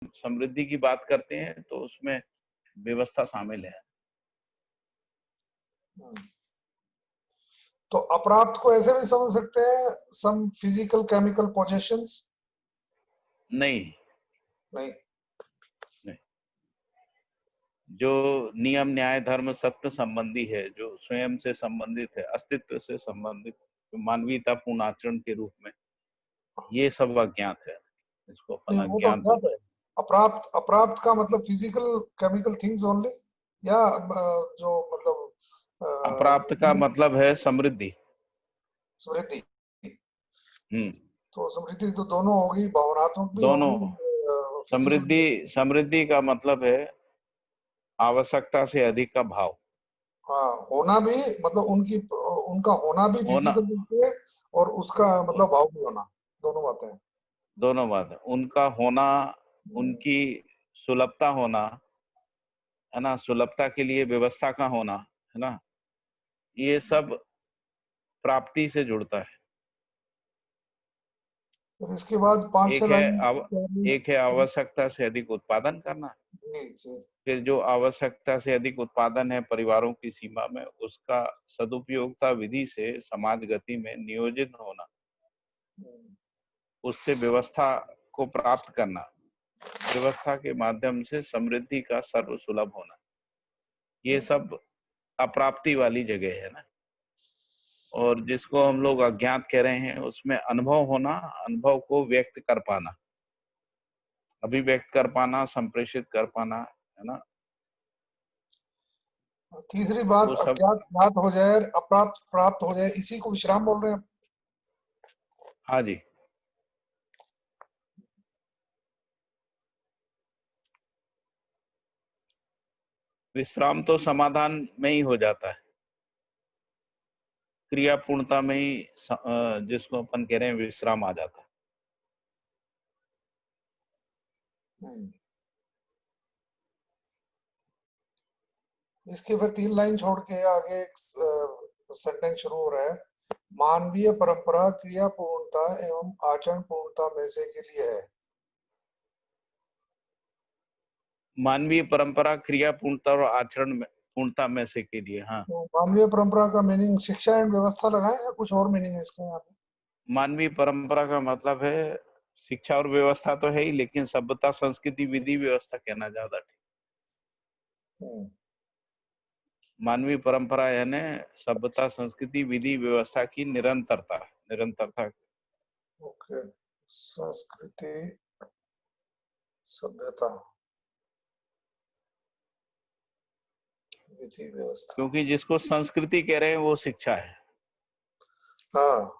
समृद्धि की बात करते हैं तो उसमें व्यवस्था शामिल है। तो अप्राप्त को ऐसे भी समझ सकते हैं, सम फिजिकल केमिकल पोजेशंस? नहीं नहीं। नहीं, जो नियम न्याय धर्म सत्य संबंधी है, जो स्वयं से संबंधित है, अस्तित्व से संबंधित, मानवीयता पूर्ण आचरण के रूप में, ये सब अज्ञात है, इसको अपन नहीं, वो तो अज्ञात ज्ञात बोलते है। अप्राप्त, अप्राप्त का मतलब फिजिकल केमिकल थिंग्स ओनली, या जो मतलब हैं। अप्राप्त का मतलब है समृद्धि। समृद्धि। हम्म, तो समृद्धि तो दोनों होगी, भावनात्मक भी दोनों। होगी, फिजिकल भी समृद्धि, होगी। समृद्धि का मतलब है आवश्यकता से अधिक का भाव हाँ, होना भी, मतलब उनका होना भी होना। फिजिकल रूप से, और उसका मतलब भाव भी होना, दोनों बातें हैं। दोनों बात है, उनका होना, उनकी सुलभता होना, है ना, सुलभता के लिए व्यवस्था का होना, है ना, ये सब प्राप्ति से जुड़ता है। फिर इसके बाद पांच छह एक है लाइन। एक है आवश्यकता से अधिक उत्पादन करना। जी जी। फिर जो आवश्यकता से अधिक उत्पादन है परिवारों की सीमा में, उसका सदुपयोगता विधि से समाज गति में नियोजित होना, उससे व्यवस्था को प्राप्त करना, व्यवस्था के माध्यम से समृद्धि का सर्व सुलभ होना, ये सब अप्राप्ति वाली जगह है ना। और जिसको हम लोग अज्ञात कह रहे हैं, उसमें अनुभव होना, अनुभव को व्यक्त कर पाना, अभिव्यक्त कर पाना, संप्रेषित कर पाना, है ना, तीसरी बात, वो सब। अज्ञात ज्ञात हो जाए, अप्राप्त प्राप्त हो जाए, इसी को विश्राम बोल रहे हैं। हाँ जी। विश्राम तो समाधान में ही हो जाता है, क्रिया पूर्णता में ही जिसको अपन कह रहे हैं विश्राम आ जाता है। इसके फिर 3 लाइन छोड़ के आगे एक सेंटेंस शुरू हो रहा है, मानवीय परंपरा क्रिया पूर्णता एवं आचरण पूर्णता में से के लिए है। मानवीय परंपरा क्रिया पूर्णता और आचरण में पूर्णता में से के लिए। हाँ, तो मानवीय परंपरा का मीनिंग शिक्षा एंड व्यवस्था लगाए, या कुछ और मीनिंग है इसका यहाँ पे? मानवीय परंपरा का मतलब है शिक्षा और व्यवस्था तो है ही, लेकिन सभ्यता संस्कृति विधि व्यवस्था कहना ज्यादा ठीक। मानवीय परंपरा यानी सभ्यता संस्कृति विधि व्यवस्था की निरंतरता, निरंतरता। ओके, संस्कृति सभ्यता विधि व्यवस्था। क्योंकि जिसको संस्कृति कह रहे हैं वो शिक्षा है। हाँ,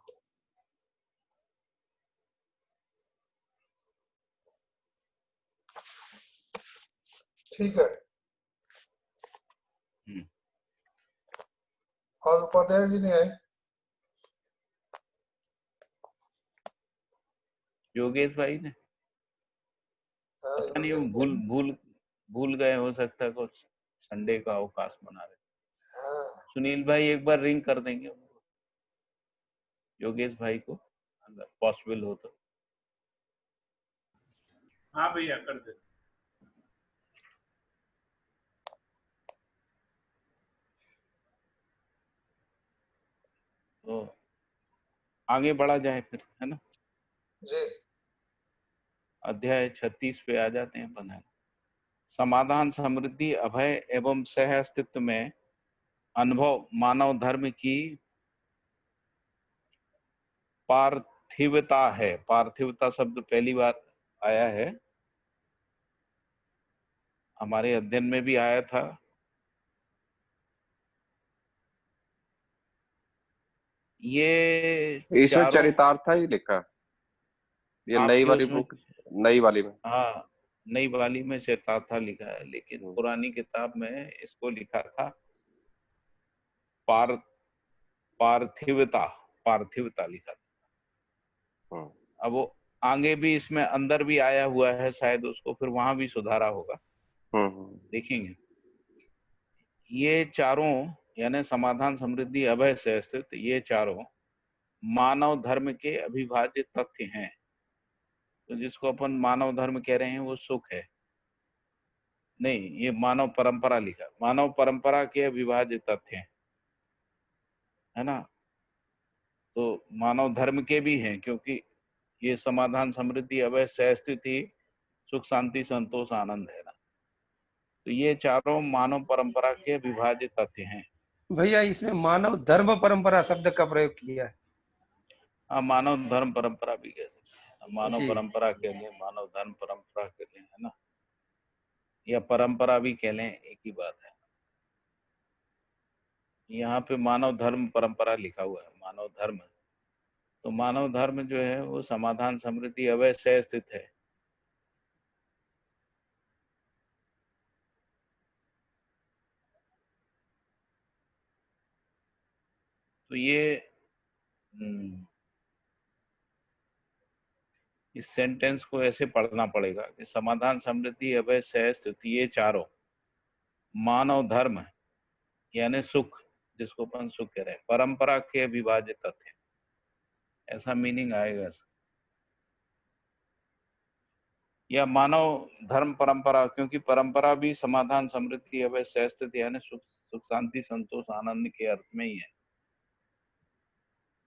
ठीक है। आज उपाध्याय जी ने आए? योगेश भाई ने, हाँ, पता नहीं, वो योगेश भूल भाई। भूल भूल गए, हो सकता है कुछ संडे का अवकाश बना रहे। हाँ, सुनील भाई एक बार रिंग कर देंगे उनको, योगेश भाई को, अगर पॉसिबल हो तो। हाँ भैया, कर दे। तो आगे बढ़ा जाए फिर, है ना। जी। अध्याय 36 पे आ जाते हैं अपन। समाधान समृद्धि अभय एवं सह अस्तित्व में अनुभव मानव धर्म की पार्थिवता है। पार्थिवता शब्द पहली बार आया है, हमारे अध्ययन में भी आया था। ये इसमें चारों, चरितार्थ ही लिखा, ये नई आपके वाली उसमें, बुक, नई वाली में। हाँ, नई वाली में चेतार्था लिखा है, लेकिन पुरानी किताब में इसको लिखा था पार पार्थिवता, पार्थिवता लिखा था। अब वो आगे भी इसमें अंदर भी आया हुआ है, शायद उसको फिर वहां भी सुधारा होगा, देखेंगे। ये चारों यानी समाधान समृद्धि अभय से स्थित, ये चारों मानव धर्म के अविभाज्य तथ्य हैं। तो जिसको अपन मानव धर्म कह रहे हैं वो सुख है। नहीं, ये मानव परंपरा लिखा, मानव परंपरा के अविभाज्य तथ्य हैं, है ना। तो मानव धर्म के भी हैं, क्योंकि ये समाधान, समृद्धि, अभय, सहस्थिति, सुख, शांति, संतोष, आनंद है ना। तो ये चारों मानव परंपरा के अविभाज्य तथ्य हैं। भैया इसमें मानव धर्म परंपरा शब्द का प्रयोग किया है। हाँ, मानव धर्म परंपरा भी कह सकते हैं, मानव जी। परंपरा के लिए, मानव धर्म परंपरा के लिए, है ना, या परंपरा भी कह लें, एक ही बात है। यहाँ पे मानव धर्म परंपरा लिखा हुआ है, मानव धर्म। तो मानव धर्म जो है वो समाधान, समृद्धि, अभय, सह स्थित है। तो ये इस सेंटेंस को ऐसे पढ़ना पड़ेगा कि समाधान, समृद्धि, अभय, सह स्थित, ये चारों मानव धर्म है, यानी सुख, जिसको अपन सुख कह रहे हैं, परंपरा के अविभाज्य तथ्य, ऐसा मीनिंग आएगा। या मानव धर्म परंपरा, क्योंकि परंपरा भी समाधान, समृद्धि, अभय, सह स्थित यानी सुख, सुख, शांति, संतोष, आनंद के अर्थ में ही है।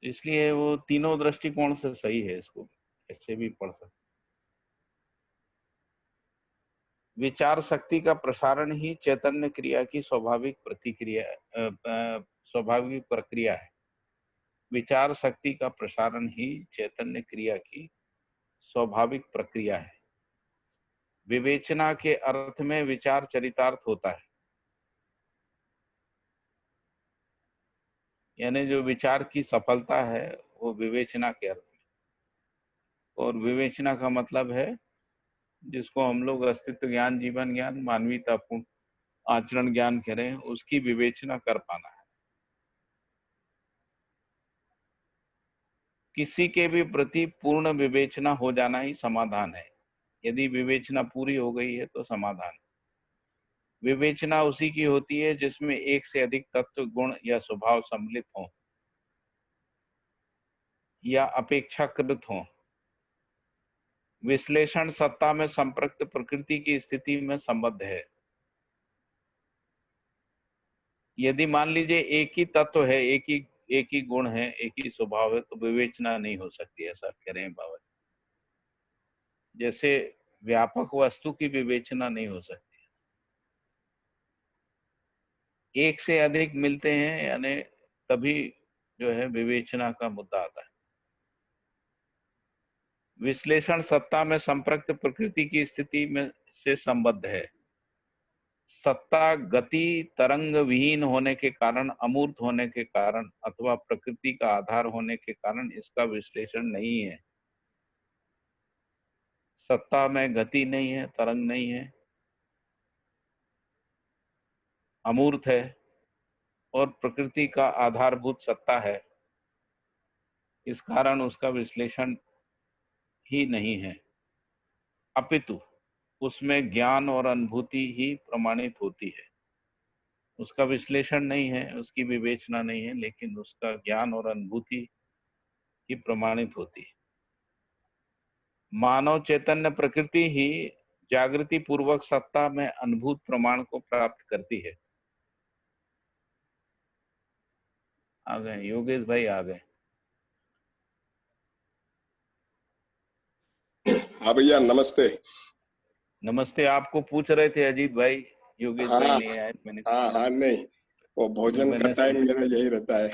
इसलिए वो तीनों दृष्टिकोण से सही है, इसको ऐसे भी पढ़ सकते। विचार शक्ति का प्रसारण ही चैतन्य क्रिया की स्वाभाविक प्रतिक्रिया, स्वाभाविक प्रक्रिया है। विचार शक्ति का प्रसारण ही चैतन्य क्रिया की स्वाभाविक प्रक्रिया है। विवेचना के अर्थ में विचार चरितार्थ होता है, यानी जो विचार की सफलता है वो विवेचना के अर्थ में। और विवेचना का मतलब है जिसको हम लोग अस्तित्व ज्ञान, जीवन ज्ञान, मानवीयतापूर्ण आचरण ज्ञान कह रहे हैं, उसकी विवेचना कर पाना है। किसी के भी प्रति पूर्ण विवेचना हो जाना ही समाधान है। यदि विवेचना पूरी हो गई है तो समाधान। विवेचना उसी की होती है जिसमें एक से अधिक तत्व, गुण या स्वभाव सम्मिलित हों या अपेक्षाकृत हों। विश्लेषण सत्ता में संपृक्त प्रकृति की स्थिति में संबद्ध है। यदि मान लीजिए एक ही तत्व है, एक ही गुण है, एक ही स्वभाव है, तो विवेचना नहीं हो सकती, ऐसा कह रहे हैं बाबा। जैसे व्यापक वस्तु की विवेचना नहीं हो सकती, एक से अधिक मिलते हैं यानी तभी जो है विवेचना का मुद्दा आता है। विश्लेषण सत्ता में संपृक्त प्रकृति की स्थिति में से संबद्ध है। सत्ता गति तरंग विहीन होने के कारण, अमूर्त होने के कारण अथवा प्रकृति का आधार होने के कारण इसका विश्लेषण नहीं है। सत्ता में गति नहीं है, तरंग नहीं है, अमूर्त है और प्रकृति का आधारभूत सत्ता है, इस कारण उसका विश्लेषण ही नहीं है। अपितु उसमें ज्ञान और अनुभूति ही प्रमाणित होती है। उसका विश्लेषण नहीं है, उसकी विवेचना नहीं है, लेकिन उसका ज्ञान और अनुभूति ही प्रमाणित होती है। मानव चैतन्य प्रकृति ही जागृति पूर्वक सत्ता में अनुभूत प्रमाण को प्राप्त करती है। आ गए योगेश भाई, आ गए। हाँ भैया नमस्ते। नमस्ते। आपको पूछ रहे थे अजीत भाई, योगेश भाई हाँ नहीं आए, मैंने हाँ नहीं, वो भोजन का टाइम मेरा यही रहता है।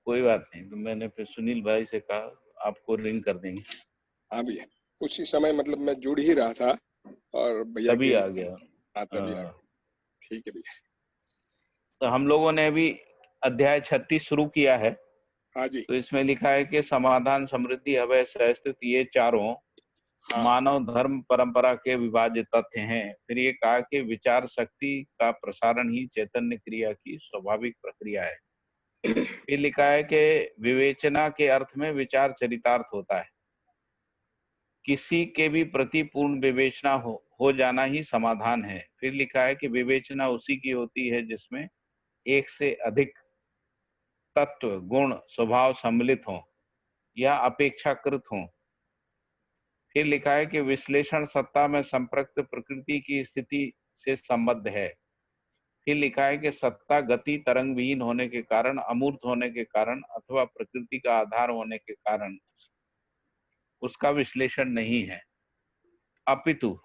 कोई बात नहीं, तो मैंने फिर सुनील भाई से कहा आपको रिंग कर देंगे। हाँ भैया, उसी समय मतलब मैं जुड़ ही रहा था और भैया तभी की आ गया। हाँ तभी आ हाँ। गया। ठीक है भैया। तो हम लोगों ने अभी अध्याय 36 शुरू किया है। हाँ जी। तो इसमें लिखा है कि समाधान, समृद्धि, अभय, सहस्थित ये चारों हाँ मानव धर्म परंपरा के विभाज्य तथ्य हैं। फिर ये कहा कि विचार शक्ति का प्रसारण ही चैतन्य क्रिया की स्वाभाविक प्रक्रिया है। फिर लिखा है कि विवेचना के अर्थ में विचार चरितार्थ होता है। किसी के भी प्रति पूर्ण विवेचना हो जाना ही समाधान है। फिर लिखा है कि विवेचना उसी की होती है जिसमें एक से अधिक तत्व, गुण, स्वभाव सम्मिलित हों या अपेक्षाकृत हों। फिर लिखा है कि विश्लेषण सत्ता में संप्रक्त प्रकृति की स्थिति से संबद्ध है। फिर लिखा है कि सत्ता गति तरंग विहीन होने के कारण, अमूर्त होने के कारण अथवा प्रकृति का आधार होने के कारण उसका विश्लेषण नहीं है, अपितु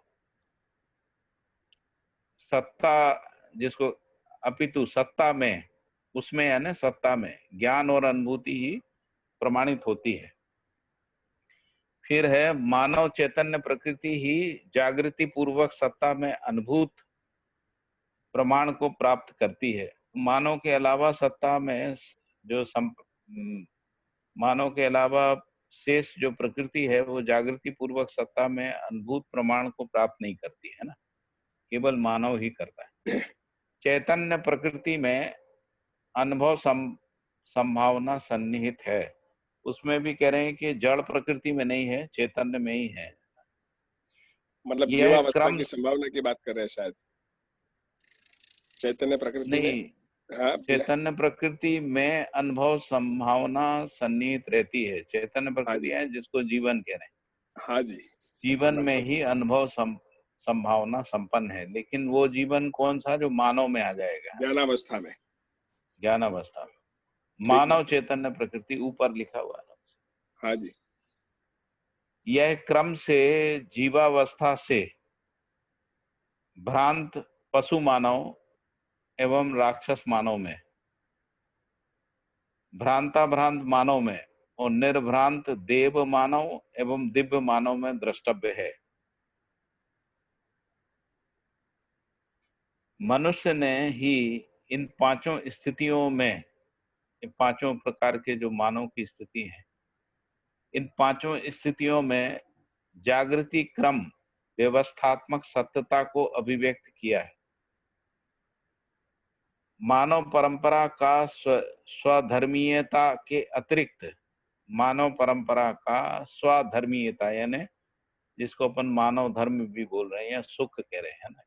सत्ता जिसको अपितु सत्ता में, उसमें यानी सत्ता में ज्ञान और अनुभूति ही प्रमाणित होती है। फिर है मानव चैतन्य प्रकृति ही जागृति पूर्वक सत्ता में अनुभूत प्रमाण को प्राप्त करती है। मानव के अलावा सत्ता में जो मानव के अलावा शेष जो प्रकृति है वो जागृति पूर्वक सत्ता में अनुभूत प्रमाण को प्राप्त नहीं करती है ना, केवल मानव ही करता है। चैतन्य प्रकृति में अनुभव संभावना सन्निहित है। उसमें भी कह रहे हैं कि जड़ प्रकृति में नहीं है, चैतन्य में ही है। मतलब यह जीवावस्था क्रम की संभावना की बात कर रहे हैं शायद, चैतन्य प्रकृति में। नहीं, हाँ बोले। चैतन्य प्रकृति में अनुभव संभावना सन्निहित रहती है। चैतन्य हाँ प्रकृति जी, है जिसको जीवन कह रहे हैं। हाँ जी, जीवन में लगभग। ही अनुभव संभावना संपन्न है, लेकिन वो जीवन कौन सा जो मानव में आ जाएगा, ज्ञानावस्था में। ज्ञान अवस्था में। ठीक मानव है। चैतन्य प्रकृति ऊपर लिखा हुआ है। हाँ जी, यह क्रम से जीवावस्था से भ्रांत पशु मानव एवं राक्षस मानव में, भ्रांत मानव में और निर्भ्रांत देव मानव एवं दिव्य मानव में द्रष्टव्य है। मनुष्य ने ही इन पांचों स्थितियों में, इन पांचों प्रकार के जो मानव की स्थिति है, इन पांचों स्थितियों में जागृति क्रम व्यवस्थात्मक सत्यता को अभिव्यक्त किया है। मानव परंपरा का स्वधर्मीयता के अतिरिक्त, मानव परंपरा का स्वधर्मीयता यानी जिसको अपन मानव धर्म भी बोल रहे हैं या सुख कह रहे हैं ना,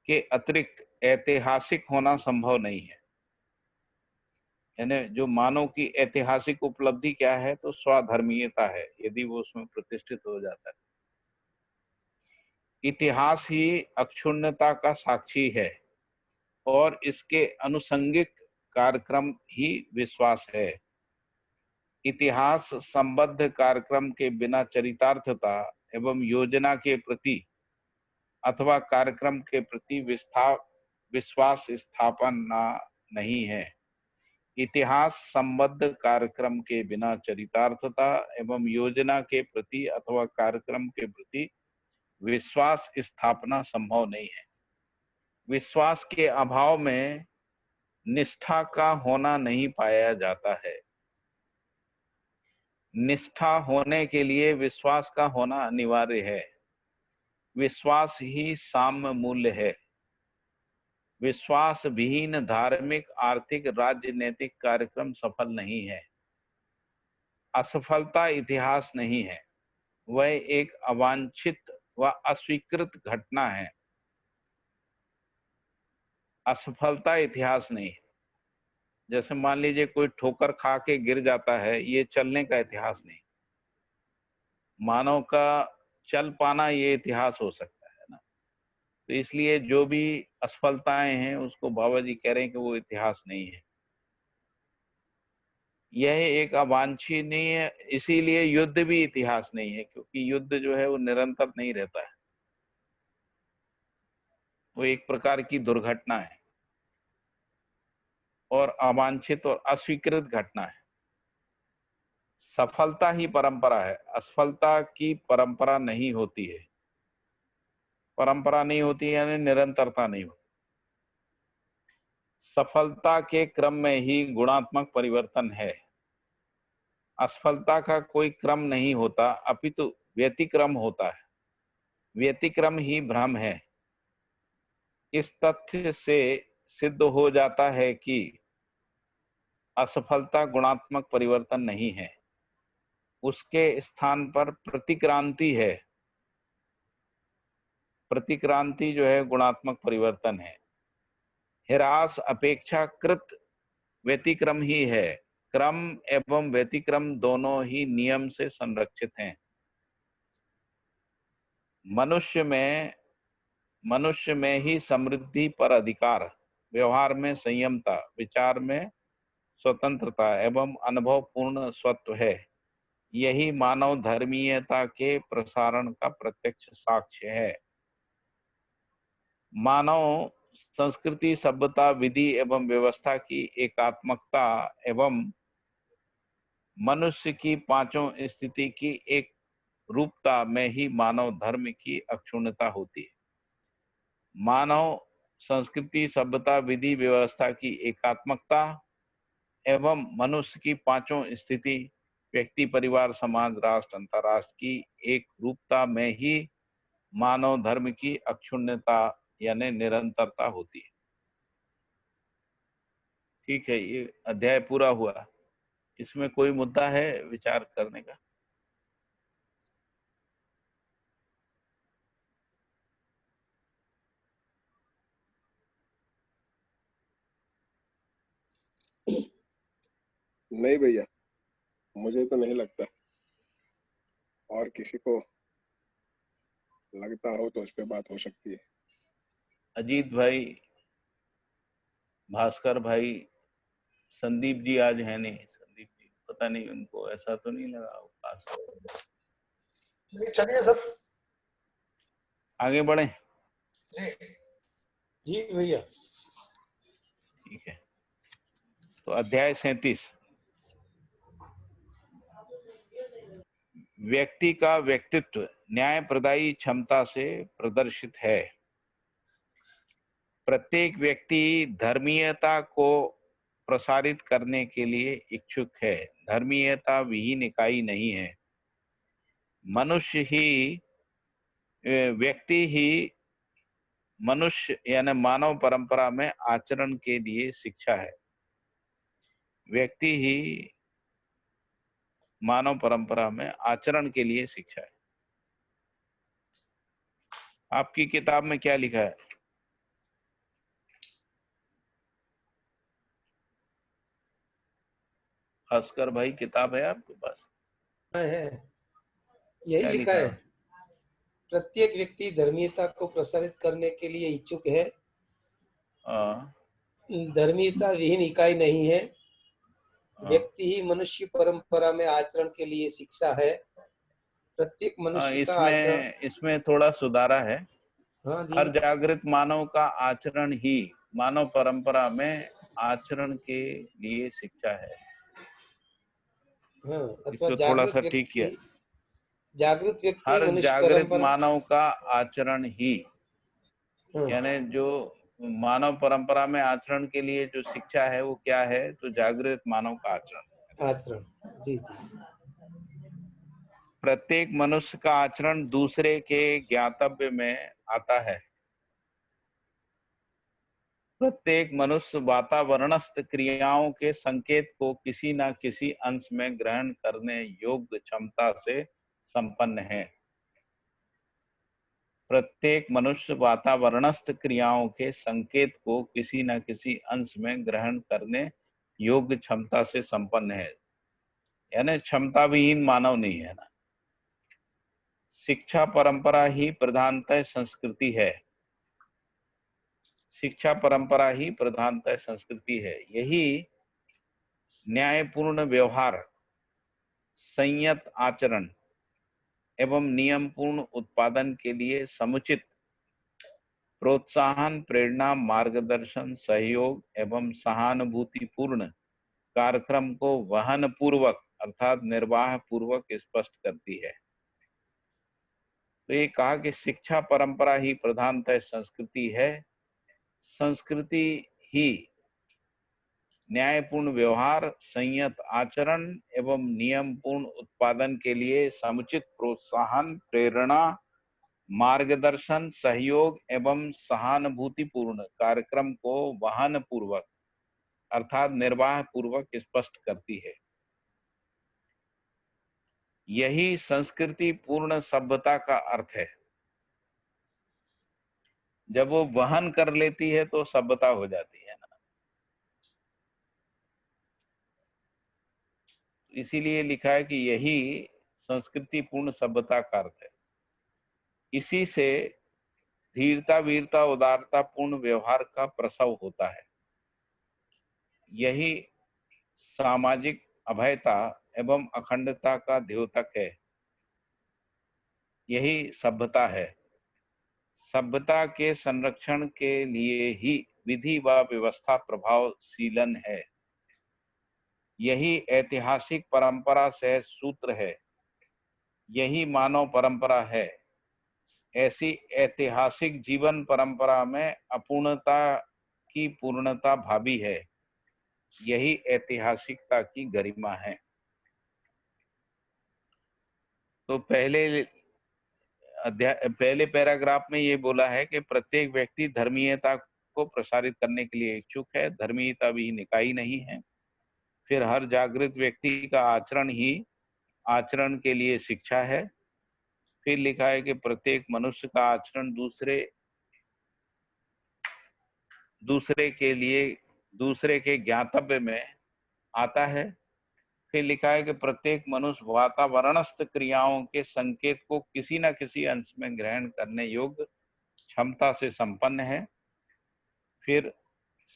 के अतिरिक्त ऐतिहासिक होना संभव नहीं है। यानी जो मानव की ऐतिहासिक उपलब्धि क्या है, तो स्वधर्मीयता है, यदि वो उसमें प्रतिष्ठित हो जाता है। इतिहास ही अक्षुण्णता का साक्षी है और इसके अनुसंगिक कार्यक्रम ही विश्वास है। इतिहास संबद्ध कार्यक्रम के बिना चरितार्थता एवं योजना के प्रति अथवा कार्यक्रम के प्रति विश्वास स्थापना नहीं है। इतिहास संबद्ध कार्यक्रम के बिना चरितार्थता एवं योजना के प्रति अथवा कार्यक्रम के प्रति विश्वास स्थापना संभव नहीं है। विश्वास के अभाव में निष्ठा का होना नहीं पाया जाता है। निष्ठा होने के लिए विश्वास का होना अनिवार्य है। विश्वास ही साम्य मूल्य है। विश्वास विहीन धार्मिक, आर्थिक, राजनीतिक कार्यक्रम सफल नहीं है। असफलता इतिहास नहीं है, वह एक अवांछित व अस्वीकृत घटना है। असफलता इतिहास नहीं है। जैसे मान लीजिए कोई ठोकर खा के गिर जाता है, ये चलने का इतिहास नहीं। मानव का चल पाना ये इतिहास हो सकता है ना। तो इसलिए जो भी असफलताएं हैं उसको बाबा जी कह रहे हैं कि वो इतिहास नहीं है, यह एक अवांछनीय, इसीलिए युद्ध भी इतिहास नहीं है, क्योंकि युद्ध जो है वो निरंतर नहीं रहता है, वो एक प्रकार की दुर्घटना है और अवांछित और अस्वीकृत घटना है। सफलता ही परंपरा है, असफलता की परंपरा नहीं होती है। परंपरा नहीं होती है यानी निरंतरता नहीं होती। सफलता के क्रम में ही गुणात्मक परिवर्तन है। असफलता का कोई क्रम नहीं होता, अपितु व्यतिक्रम होता है। व्यतिक्रम ही भ्रम है। इस तथ्य से सिद्ध हो जाता है कि असफलता गुणात्मक परिवर्तन नहीं है, उसके स्थान पर प्रतिक्रांति है। प्रतिक्रांति जो है गुणात्मक परिवर्तन है। ह्रास अपेक्षाकृत व्यतिक्रम ही है। क्रम एवं व्यतिक्रम दोनों ही नियम से संरक्षित हैं। मनुष्य में ही समृद्धि पर अधिकार, व्यवहार में संयमता, विचार में स्वतंत्रता एवं अनुभव पूर्ण स्वत्व है। यही मानव धर्मीयता के प्रसारण का प्रत्यक्ष साक्ष्य है। मानव संस्कृति, सभ्यता, विधि एवं व्यवस्था की एकात्मकता एवं मनुष्य की पांचों स्थिति की एक रूपता में ही मानव धर्म की अक्षुण्णता होती है। मानव संस्कृति, सभ्यता, विधि व्यवस्था की एकात्मकता एवं मनुष्य की पांचों स्थिति, व्यक्ति, परिवार, समाज, राष्ट्र, अंतरराष्ट्र की एक रूपता में ही मानव धर्म की अक्षुण्णता यानी निरंतरता होती है। ठीक है, ये अध्याय पूरा हुआ। इसमें कोई मुद्दा है विचार करने का? नहीं भैया, मुझे तो नहीं लगता। और किसी को लगता हो तो उस पर बात हो सकती है। अजीत भाई, भास्कर भाई, संदीप जी आज है नहीं। संदीप जी पता नहीं उनको ऐसा तो नहीं लगा पास। चलिए सर, आगे बढ़े। जी जी भैया। ठीक है, तो अध्याय 37। व्यक्ति का व्यक्तित्व न्यायप्रदायी क्षमता से प्रदर्शित है। प्रत्येक व्यक्ति धर्मीयता को प्रसारित करने के लिए इच्छुक है। धर्मीयता विहीन इकाई नहीं है। मनुष्य ही व्यक्ति ही मनुष्य यानी मानव परंपरा में आचरण के लिए शिक्षा है। व्यक्ति ही मानव परंपरा में आचरण के लिए शिक्षा है। आपकी किताब में क्या लिखा है? भास्कर भाई, किताब है आपके पास? है, यही क्या लिखा लिखा है। है? प्रत्येक व्यक्ति धर्मीयता को प्रसारित करने के लिए इच्छुक है। हाँ, धर्मीयता विहीन इकाई नहीं है। हाँ, व्यक्ति ही मनुष्य परंपरा में आचरण के लिए शिक्षा है। प्रत्येक हाँ, मनुष्य का आचरण। इसमें थोड़ा सुधारा है। हाँ जी। हर जागृत मानव का आचरण ही मानव परंपरा में आचरण के लिए शिक्षा है। हाँ, अथवा इसको थोड़ा सा ठीक किया। जागृत व्यक्ति हर मनुष्य जागृत परंपरा। मानव का आचरण ही, हाँ, यानी जो मानव परंपरा में आचरण के लिए जो शिक्षा है वो क्या है? तो जागृत मानव का आचरण। आचरण। जी जी। प्रत्येक मनुष्य का आचरण दूसरे के ज्ञातव्य में आता है। प्रत्येक मनुष्य वातावरणस्थ क्रियाओं के संकेत को किसी न किसी अंश में ग्रहण करने योग्य क्षमता से संपन्न है। प्रत्येक मनुष्य वातावरणस्थ क्रियाओं के संकेत को किसी न किसी अंश में ग्रहण करने योग्य क्षमता से संपन्न है। यानी क्षमता विहीन मानव नहीं है ना। शिक्षा परंपरा ही प्रधानतः संस्कृति है। शिक्षा परंपरा ही प्रधानतः संस्कृति है। यही न्यायपूर्ण व्यवहार, संयत आचरण एवं नियमपूर्ण उत्पादन के लिए समुचित प्रोत्साहन, प्रेरणा, मार्गदर्शन, सहयोग एवं सहानुभूतिपूर्ण कार्यक्रम को वहन पूर्वक अर्थात निर्वाह पूर्वक स्पष्ट करती है। तो ये कहा कि शिक्षा परंपरा ही प्रधानतः संस्कृति है। संस्कृति ही न्यायपूर्ण व्यवहार, संयत आचरण एवं नियमपूर्ण उत्पादन के लिए समुचित प्रोत्साहन, प्रेरणा, मार्गदर्शन, सहयोग एवं सहानुभूतिपूर्ण कार्यक्रम को वहन पूर्वक अर्थात निर्वाह पूर्वक स्पष्ट करती है। यही संस्कृति पूर्ण सभ्यता का अर्थ है। जब वो वहन कर लेती है तो सभ्यता हो जाती है ना। इसीलिए लिखा है कि यही संस्कृति पूर्ण सभ्यता का अर्थ है। इसी से धीरता वीरता उदारता पूर्ण व्यवहार का प्रसव होता है। यही सामाजिक अभयता एवं अखंडता का द्योतक है। यही सभ्यता है। सभ्यता के संरक्षण के लिए ही विधि व व्यवस्था प्रभावशीलन है। यही ऐतिहासिक परंपरा से सूत्र है। यही मानव परंपरा है। ऐसी ऐतिहासिक जीवन परंपरा में अपूर्णता की पूर्णता भावी है। यही ऐतिहासिकता की गरिमा है। तो पहले पैराग्राफ में ये बोला है कि प्रत्येक व्यक्ति धर्मीयता को प्रसारित करने के लिए इच्छुक है। धर्मीयता भी निकाय नहीं है। फिर हर जागृत व्यक्ति का आचरण ही आचरण के लिए शिक्षा है। फिर लिखा है कि प्रत्येक मनुष्य का आचरण दूसरे के ज्ञातव्य में आता है। फिर लिखा है कि प्रत्येक मनुष्य वातावरणस्थ क्रियाओं के संकेत को किसी न किसी अंश में ग्रहण करने योग्य क्षमता से संपन्न है। फिर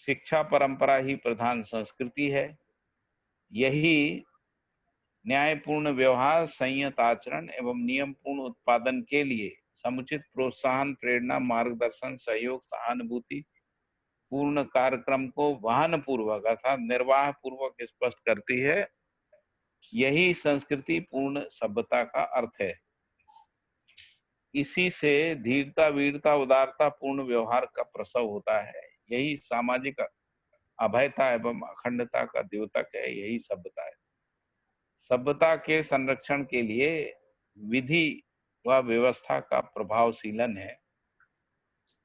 शिक्षा परंपरा ही प्रधान संस्कृति है। यही न्यायपूर्ण व्यवहार, संयत आचरण एवं नियम पूर्ण उत्पादन के लिए समुचित प्रोत्साहन, प्रेरणा, मार्गदर्शन, सहयोग, सहानुभूति पूर्ण कार्यक्रम को वाहन पूर्वक अर्थात निर्वाह पूर्वक स्पष्ट करती है। यही संस्कृति पूर्ण सभ्यता का अर्थ है। इसी से धीरता वीरता उदारता पूर्ण व्यवहार का प्रसव होता है। यही सामाजिक अभयता एवं अखंडता का द्योतक है। यही सभ्यता है। सभ्यता के संरक्षण के लिए विधि व व्यवस्था का प्रभावशीलन है।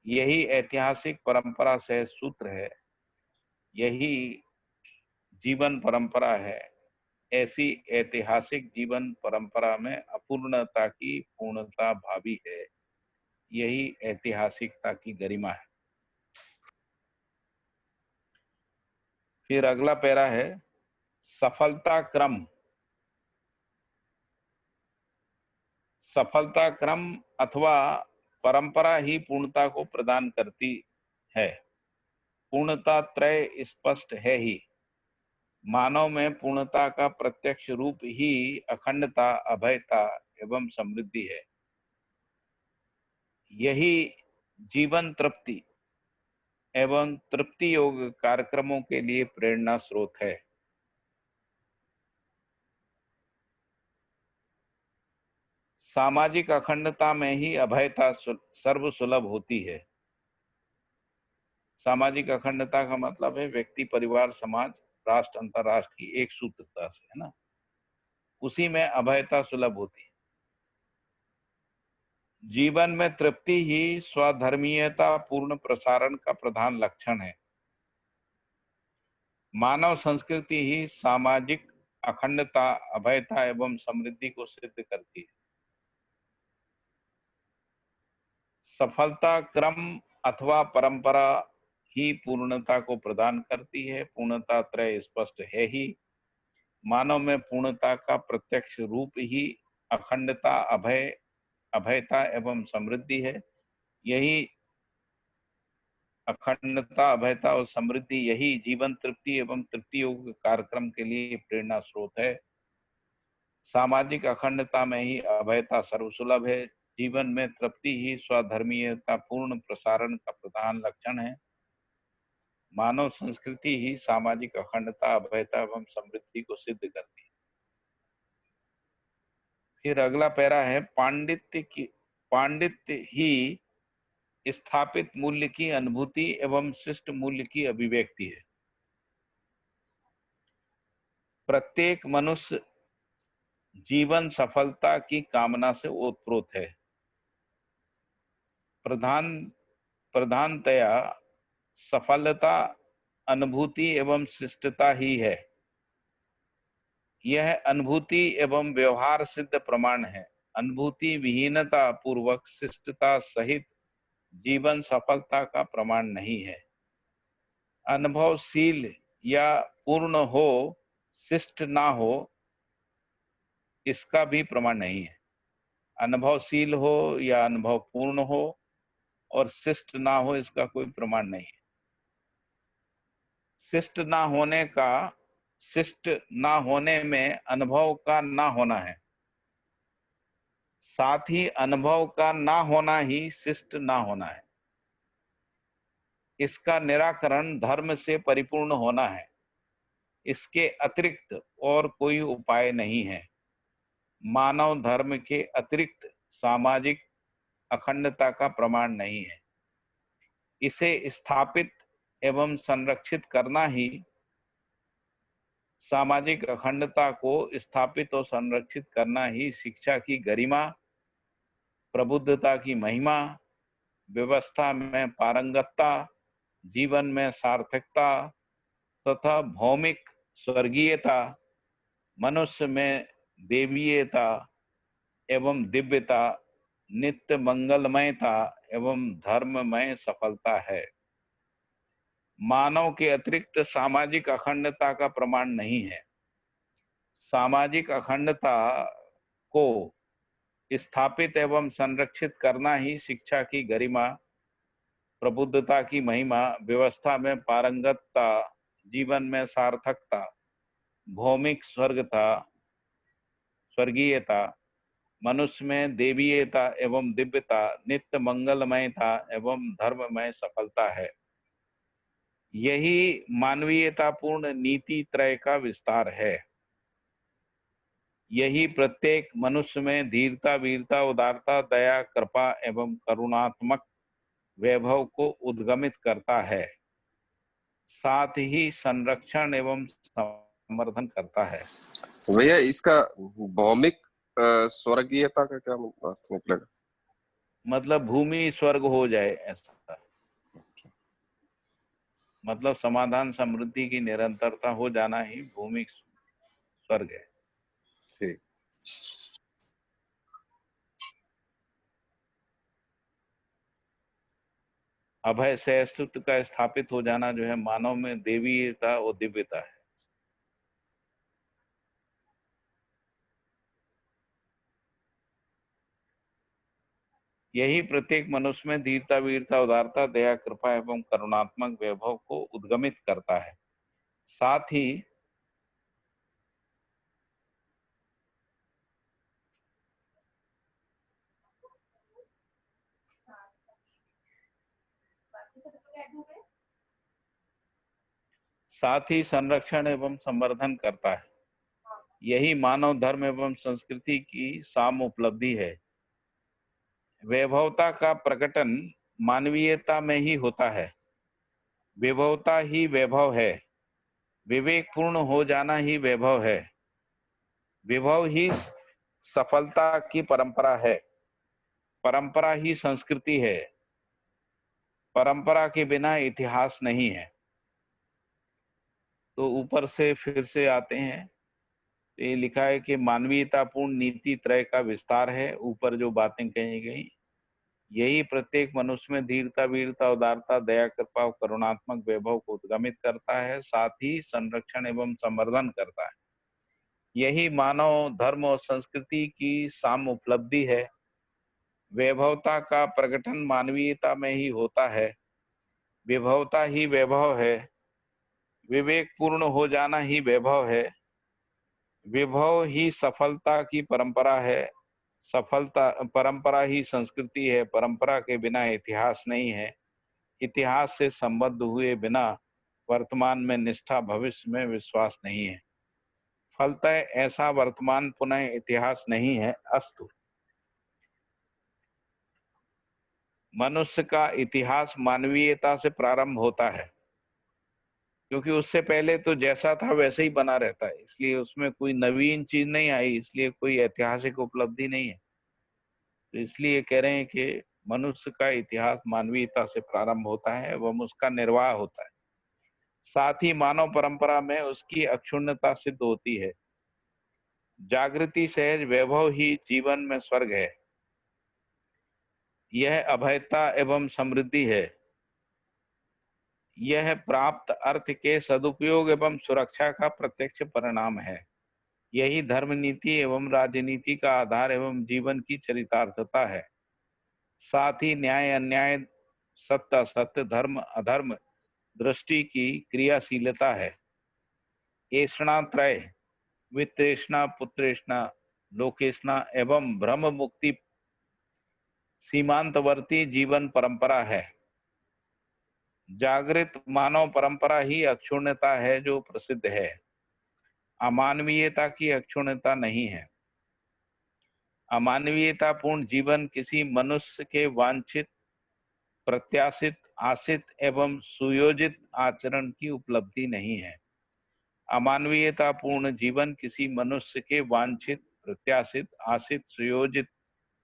यही ऐतिहासिक परंपरा से सूत्र है। यही जीवन परंपरा है। ऐसी ऐतिहासिक जीवन परंपरा में अपूर्णता की पूर्णता भावी है। यही ऐतिहासिकता की गरिमा है। फिर अगला पैरा है सफलता क्रम। सफलता क्रम अथवा परंपरा ही पूर्णता को प्रदान करती है। पूर्णता त्रय स्पष्ट है ही। मानव में पूर्णता का प्रत्यक्ष रूप ही अखंडता, अभयता एवं समृद्धि है। यही जीवन तृप्ति एवं तृप्ति योग कार्यक्रमों के लिए प्रेरणा स्रोत है। सामाजिक अखंडता में ही अभयता सर्वसुलभ होती है। सामाजिक अखंडता का मतलब है व्यक्ति, परिवार, समाज, राष्ट्र, अंतरराष्ट्र की एक सूत्रता से, है ना। उसी में अभयता सुलभ होती है। जीवन में तृप्ति ही स्वधर्मीयता पूर्ण प्रसारण का प्रधान लक्षण है। मानव संस्कृति ही सामाजिक अखंडता, अभयता एवं समृद्धि को सिद्ध करती है। सफलता क्रम अथवा परंपरा ही पूर्णता को प्रदान करती है। पूर्णता त्रय स्पष्ट है ही। मानव में पूर्णता का प्रत्यक्ष रूप ही अखंडता, अभयता एवं समृद्धि है। यही अखंडता, अभयता और समृद्धि यही जीवन तृप्ति एवं तृप्ति योग कार्यक्रम के लिए प्रेरणा स्रोत है। सामाजिक अखंडता में ही अभयता सर्वसुलभ है। जीवन में तृप्ति ही स्वधर्मीयता पूर्ण प्रसारण का प्रधान लक्षण है। मानव संस्कृति ही सामाजिक अखंडता, अभयता एवं समृद्धि को सिद्ध करती है। फिर अगला पैरा है पांडित्य ही स्थापित मूल्य की अनुभूति एवं शिष्ट मूल्य की अभिव्यक्ति है। प्रत्येक मनुष्य जीवन सफलता की कामना से ओतप्रोत है। प्रधानतया सफलता अनुभूति एवं शिष्टता ही है। यह अनुभूति एवं व्यवहार सिद्ध प्रमाण है। अनुभूति विहीनता पूर्वक शिष्टता सहित जीवन सफलता का प्रमाण नहीं है। अनुभवशील या पूर्ण हो, शिष्ट ना हो, इसका भी प्रमाण नहीं है। अनुभवशील हो या अनुभवपूर्ण हो और शिष्ट ना हो, इसका कोई प्रमाण नहीं है। शिष्ट ना होने में अनुभव का ना होना है, साथ ही अनुभव का ना होना ही शिष्ट ना होना है। इसका निराकरण धर्म से परिपूर्ण होना है, इसके अतिरिक्त और कोई उपाय नहीं है। मानव धर्म के अतिरिक्त सामाजिक अखंडता का प्रमाण नहीं है। इसे स्थापित एवं संरक्षित करना ही, सामाजिक अखंडता को स्थापित और संरक्षित करना ही शिक्षा की गरिमा, प्रबुद्धता की महिमा, व्यवस्था में पारंगतता, जीवन में सार्थकता तथा भौमिक स्वर्गीयता, मनुष्य में देवीयता एवं दिव्यता, नित्य मंगलमयता एवं धर्ममय सफलता है। मानव के अतिरिक्त सामाजिक अखंडता का प्रमाण नहीं है। सामाजिक अखंडता को स्थापित एवं संरक्षित करना ही शिक्षा की गरिमा, प्रबुद्धता की महिमा, व्यवस्था में पारंगतता, जीवन में सार्थकता, भौमिक स्वर्गीयता, मनुष्य में देवीयता एवं दिव्यता, नित्य मंगलमयता एवं धर्ममय सफलता है। यही मानवीयतापूर्ण नीति त्रय का विस्तार है। यही प्रत्येक मनुष्य में धीरता, वीरता, उदारता, दया, कृपा एवं करुणात्मक वैभव को उद्गमित करता है, साथ ही संरक्षण एवं समर्थन करता है। भैया इसका भौमिक स्वर्गीयता का क्या अर्थ निकलेगा? मतलब भूमि स्वर्ग हो जाए, ऐसा मतलब समाधान समृद्धि की निरंतरता हो जाना ही भूमि स्वर्ग है। ठीक। अभय से अस्तित्व का स्थापित हो जाना जो है, मानव में देवीयता और दिव्यता है। यही प्रत्येक मनुष्य में धीरता, वीरता, उदारता, दया, कृपा एवं करुणात्मक वैभव को उद्गमित करता है, साथ ही संरक्षण एवं संवर्धन करता है। यही मानव धर्म एवं संस्कृति की साम उपलब्धि है। वैभवता का प्रकटन मानवीयता में ही होता है। विभवता ही वैभव है। विवेक पूर्ण हो जाना ही वैभव है। विभव ही सफलता की परंपरा है। परंपरा ही संस्कृति है। परंपरा के बिना इतिहास नहीं है। तो ऊपर से फिर से आते हैं, ये लिखा है कि मानवीयतापूर्ण नीति त्रय का विस्तार है। ऊपर जो बातें कही गई, यही प्रत्येक मनुष्य में धीरता, वीरता, उदारता, दया, कृपा और करुणात्मक वैभव को उद्गमित करता है, साथ ही संरक्षण एवं संवर्धन करता है। यही मानव धर्म और संस्कृति की साम उपलब्धि है। वैभवता का प्रकटन मानवीयता में ही होता है। विभवता ही वैभव है। विवेक पूर्ण हो जाना ही वैभव है। विभव ही सफलता की परंपरा है। परंपरा ही संस्कृति है। परंपरा के बिना इतिहास नहीं है। इतिहास से संबद्ध हुए बिना वर्तमान में निष्ठा, भविष्य में विश्वास नहीं है। फलतः ऐसा वर्तमान पुनः इतिहास नहीं है। अस्तु। मनुष्य का इतिहास मानवीयता से प्रारंभ होता है, क्योंकि उससे पहले तो जैसा था वैसे ही बना रहता है, इसलिए उसमें कोई नवीन चीज नहीं आई, इसलिए कोई ऐतिहासिक उपलब्धि नहीं है। तो इसलिए कह रहे हैं कि मनुष्य का इतिहास मानवीयता से प्रारंभ होता है एवं उसका निर्वाह होता है। साथ ही मानव परंपरा में उसकी अक्षुण्णता सिद्ध होती है। जागृति सहज वैभव ही जीवन में स्वर्ग है। यह अभयता एवं समृद्धि है। यह प्राप्त अर्थ के सदुपयोग एवं सुरक्षा का प्रत्यक्ष परिणाम है। यही धर्म नीति एवं राजनीति का आधार एवं जीवन की चरितार्थता है। साथ ही न्याय अन्याय, सत्य असत्य, धर्म अधर्म दृष्टि की क्रियाशीलता है। ऐषणा त्रय, वित्रेषणा, पुत्रेषणा, लोकेषणा एवं ब्रह्म मुक्ति सीमांतवर्ती जीवन परंपरा है। जागृत मानव परंपरा ही अक्षुण्णता है जो प्रसिद्ध है। अमानवीयता की अक्षुण्णता नहीं है। अमानवीयतापूर्ण जीवन किसी मनुष्य के वांछित, प्रत्याशित, आशित एवं सुयोजित आचरण की उपलब्धि नहीं है। अमानवीयतापूर्ण जीवन किसी मनुष्य के वांछित, प्रत्याशित, आशित, सुयोजित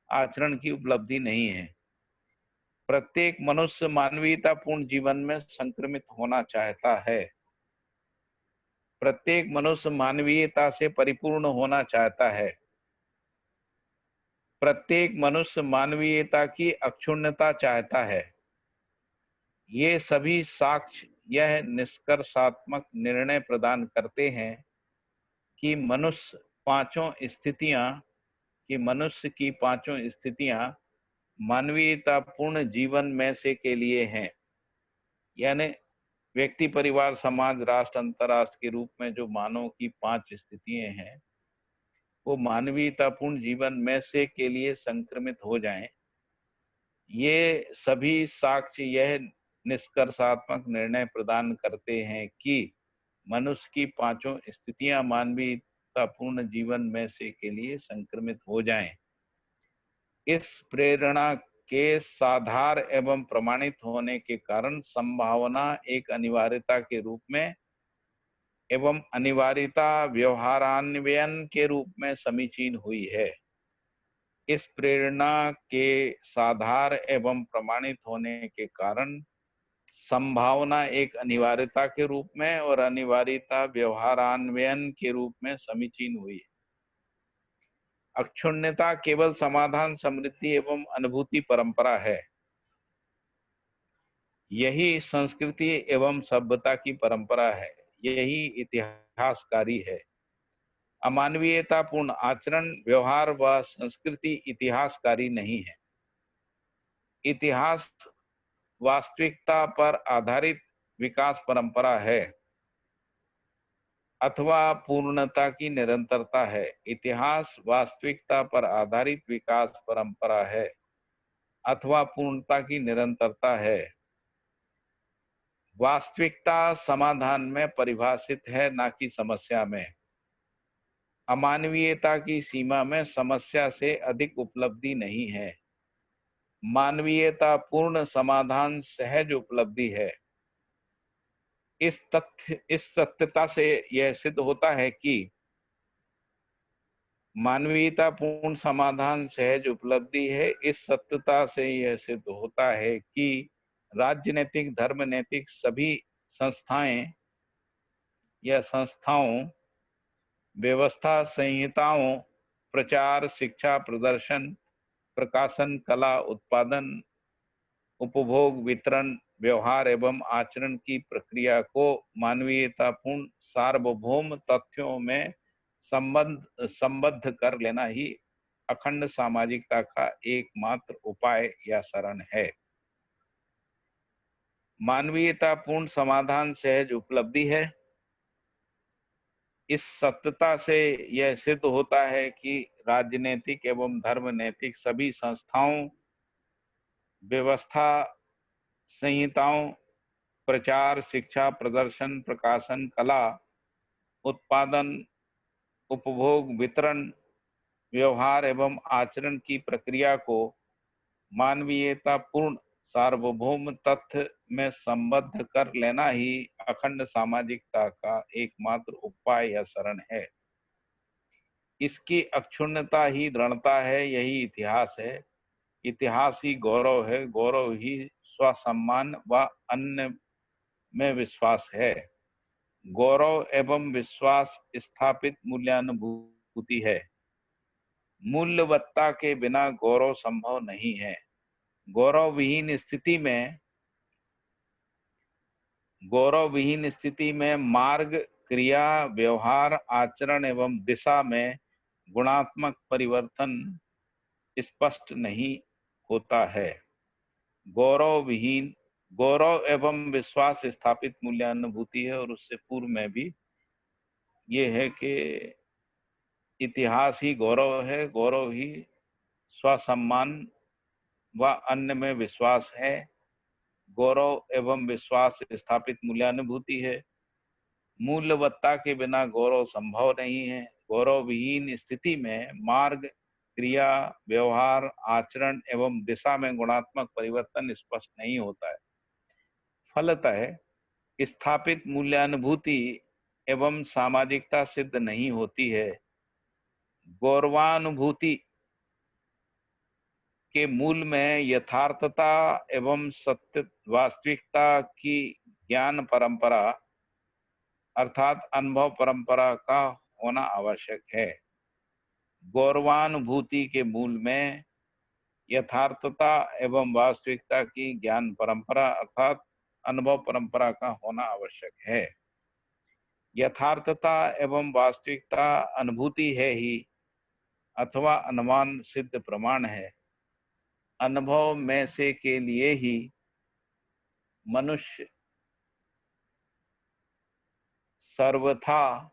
आचरण की उपलब्धि नहीं है। प्रत्येक मनुष्य मानवीयतापूर्ण जीवन में संक्रमित होना चाहता है। प्रत्येक मनुष्य मानवीयता से परिपूर्ण होना चाहता है। प्रत्येक मनुष्य मानवीयता की अक्षुण्णता चाहता है। ये सभी साक्ष्य यह निष्कर्षात्मक निर्णय प्रदान करते हैं कि मनुष्य की पांचों स्थितियां मानवीयतापूर्ण जीवन में से के लिए हैं। यानी व्यक्ति, परिवार, समाज, राष्ट्र, अंतरराष्ट्र के रूप में जो मानव की 5 स्थितियां हैं, वो मानवीयतापूर्ण जीवन में से के लिए संक्रमित हो जाएं। ये सभी साक्ष्य यह निष्कर्षात्मक निर्णय प्रदान करते हैं कि मनुष्य की पांचों स्थितियां मानवीयतापूर्ण जीवन में से के लिए संक्रमित हो जाएं। इस प्रेरणा के साधार एवं प्रमाणित होने के कारण संभावना एक अनिवार्यता के रूप में एवं अनिवार्यता व्यवहारान्वयन के रूप में समीचीन हुई है। इस प्रेरणा के साधार एवं प्रमाणित होने के कारण संभावना एक अनिवार्यता के रूप में और अनिवार्यता व्यवहारान्वयन के रूप में समीचीन हुई है। अक्षुण्णता केवल समाधान, समृद्धि एवं अनुभूति परंपरा है। यही संस्कृति एवं सभ्यता की परंपरा है। यही इतिहासकारी है। अमानवीयतापूर्ण आचरण, व्यवहार व संस्कृति इतिहासकारी नहीं है। इतिहास वास्तविकता पर आधारित विकास परंपरा है अथवा पूर्णता की निरंतरता है। इतिहास वास्तविकता पर आधारित विकास परंपरा है अथवा पूर्णता की निरंतरता है। वास्तविकता समाधान में परिभाषित है, ना कि समस्या में। अमानवीयता की सीमा में समस्या से अधिक उपलब्धि नहीं है। मानवीयता पूर्ण समाधान सहज उपलब्धि है। इस सत्यता से यह सिद्ध होता है कि मानवीयता पूर्ण समाधान सहज उपलब्धि है। इस सत्यता से यह सिद्ध होता है कि राजनीतिक, धर्म नैतिक सभी संस्थाएं या संस्थाओं, व्यवस्था, संहिताओं, प्रचार, शिक्षा, प्रदर्शन, प्रकाशन, कला, उत्पादन, उपभोग, वितरण, व्यवहार एवं आचरण की प्रक्रिया को मानवीयतापूर्ण सार्वभौम तथ्यों में संबद्ध कर लेना ही अखंड सामाजिकता का एकमात्र उपाय या शरण है। मानवीयतापूर्ण समाधान सहज उपलब्धि है। इस सत्यता से यह सिद्ध होता है कि राजनीतिक एवं धर्म नैतिक सभी संस्थाओं, व्यवस्था, संहिताओं, प्रचार, शिक्षा, प्रदर्शन, प्रकाशन, कला, उत्पादन, उपभोग, वितरण, व्यवहार एवं आचरण की प्रक्रिया को मानवीयतापूर्ण सार्वभौम तथ्य में संबद्ध कर लेना ही अखंड सामाजिकता का एकमात्र उपाय या शरण है। इसकी अक्षुण्णता ही दृढ़ता है। यही इतिहास है। इतिहास ही गौरव है। गौरव ही स्वसम्मान व अन्य में विश्वास है। गौरव एवं विश्वास स्थापित मूल्यानुभूति है। मूल्यवत्ता के बिना गौरव संभव नहीं है। गौरव विहीन स्थिति में मार्ग क्रिया, व्यवहार, आचरण एवं दिशा में गुणात्मक परिवर्तन स्पष्ट नहीं होता है। गौरव एवं विश्वास स्थापित मूल्यानुभूति है। और उससे पूर्व में भी ये है कि इतिहास ही गौरव है, गौरव ही स्वसम्मान व अन्य में विश्वास है। गौरव एवं विश्वास स्थापित मूल्यानुभूति है। मूल्यवत्ता के बिना गौरव संभव नहीं है। गौरव विहीन स्थिति में मार्ग, क्रिया, व्यवहार, आचरण एवं दिशा में गुणात्मक परिवर्तन स्पष्ट नहीं होता है। फलतः स्थापित मूल्यानुभूति एवं सामाजिकता सिद्ध नहीं होती है। गौरवानुभूति के मूल में यथार्थता एवं सत्य वास्तविकता की ज्ञान परंपरा अर्थात अनुभव परंपरा का होना आवश्यक है। गौरवानुभूति के मूल में यथार्थता एवं वास्तविकता की ज्ञान परंपरा अर्थात अनुभव परंपरा का होना आवश्यक है। यथार्थता एवं वास्तविकता अनुभूति है ही अथवा अनुमान सिद्ध प्रमाण है। अनुभव में से के लिए ही मनुष्य सर्वथा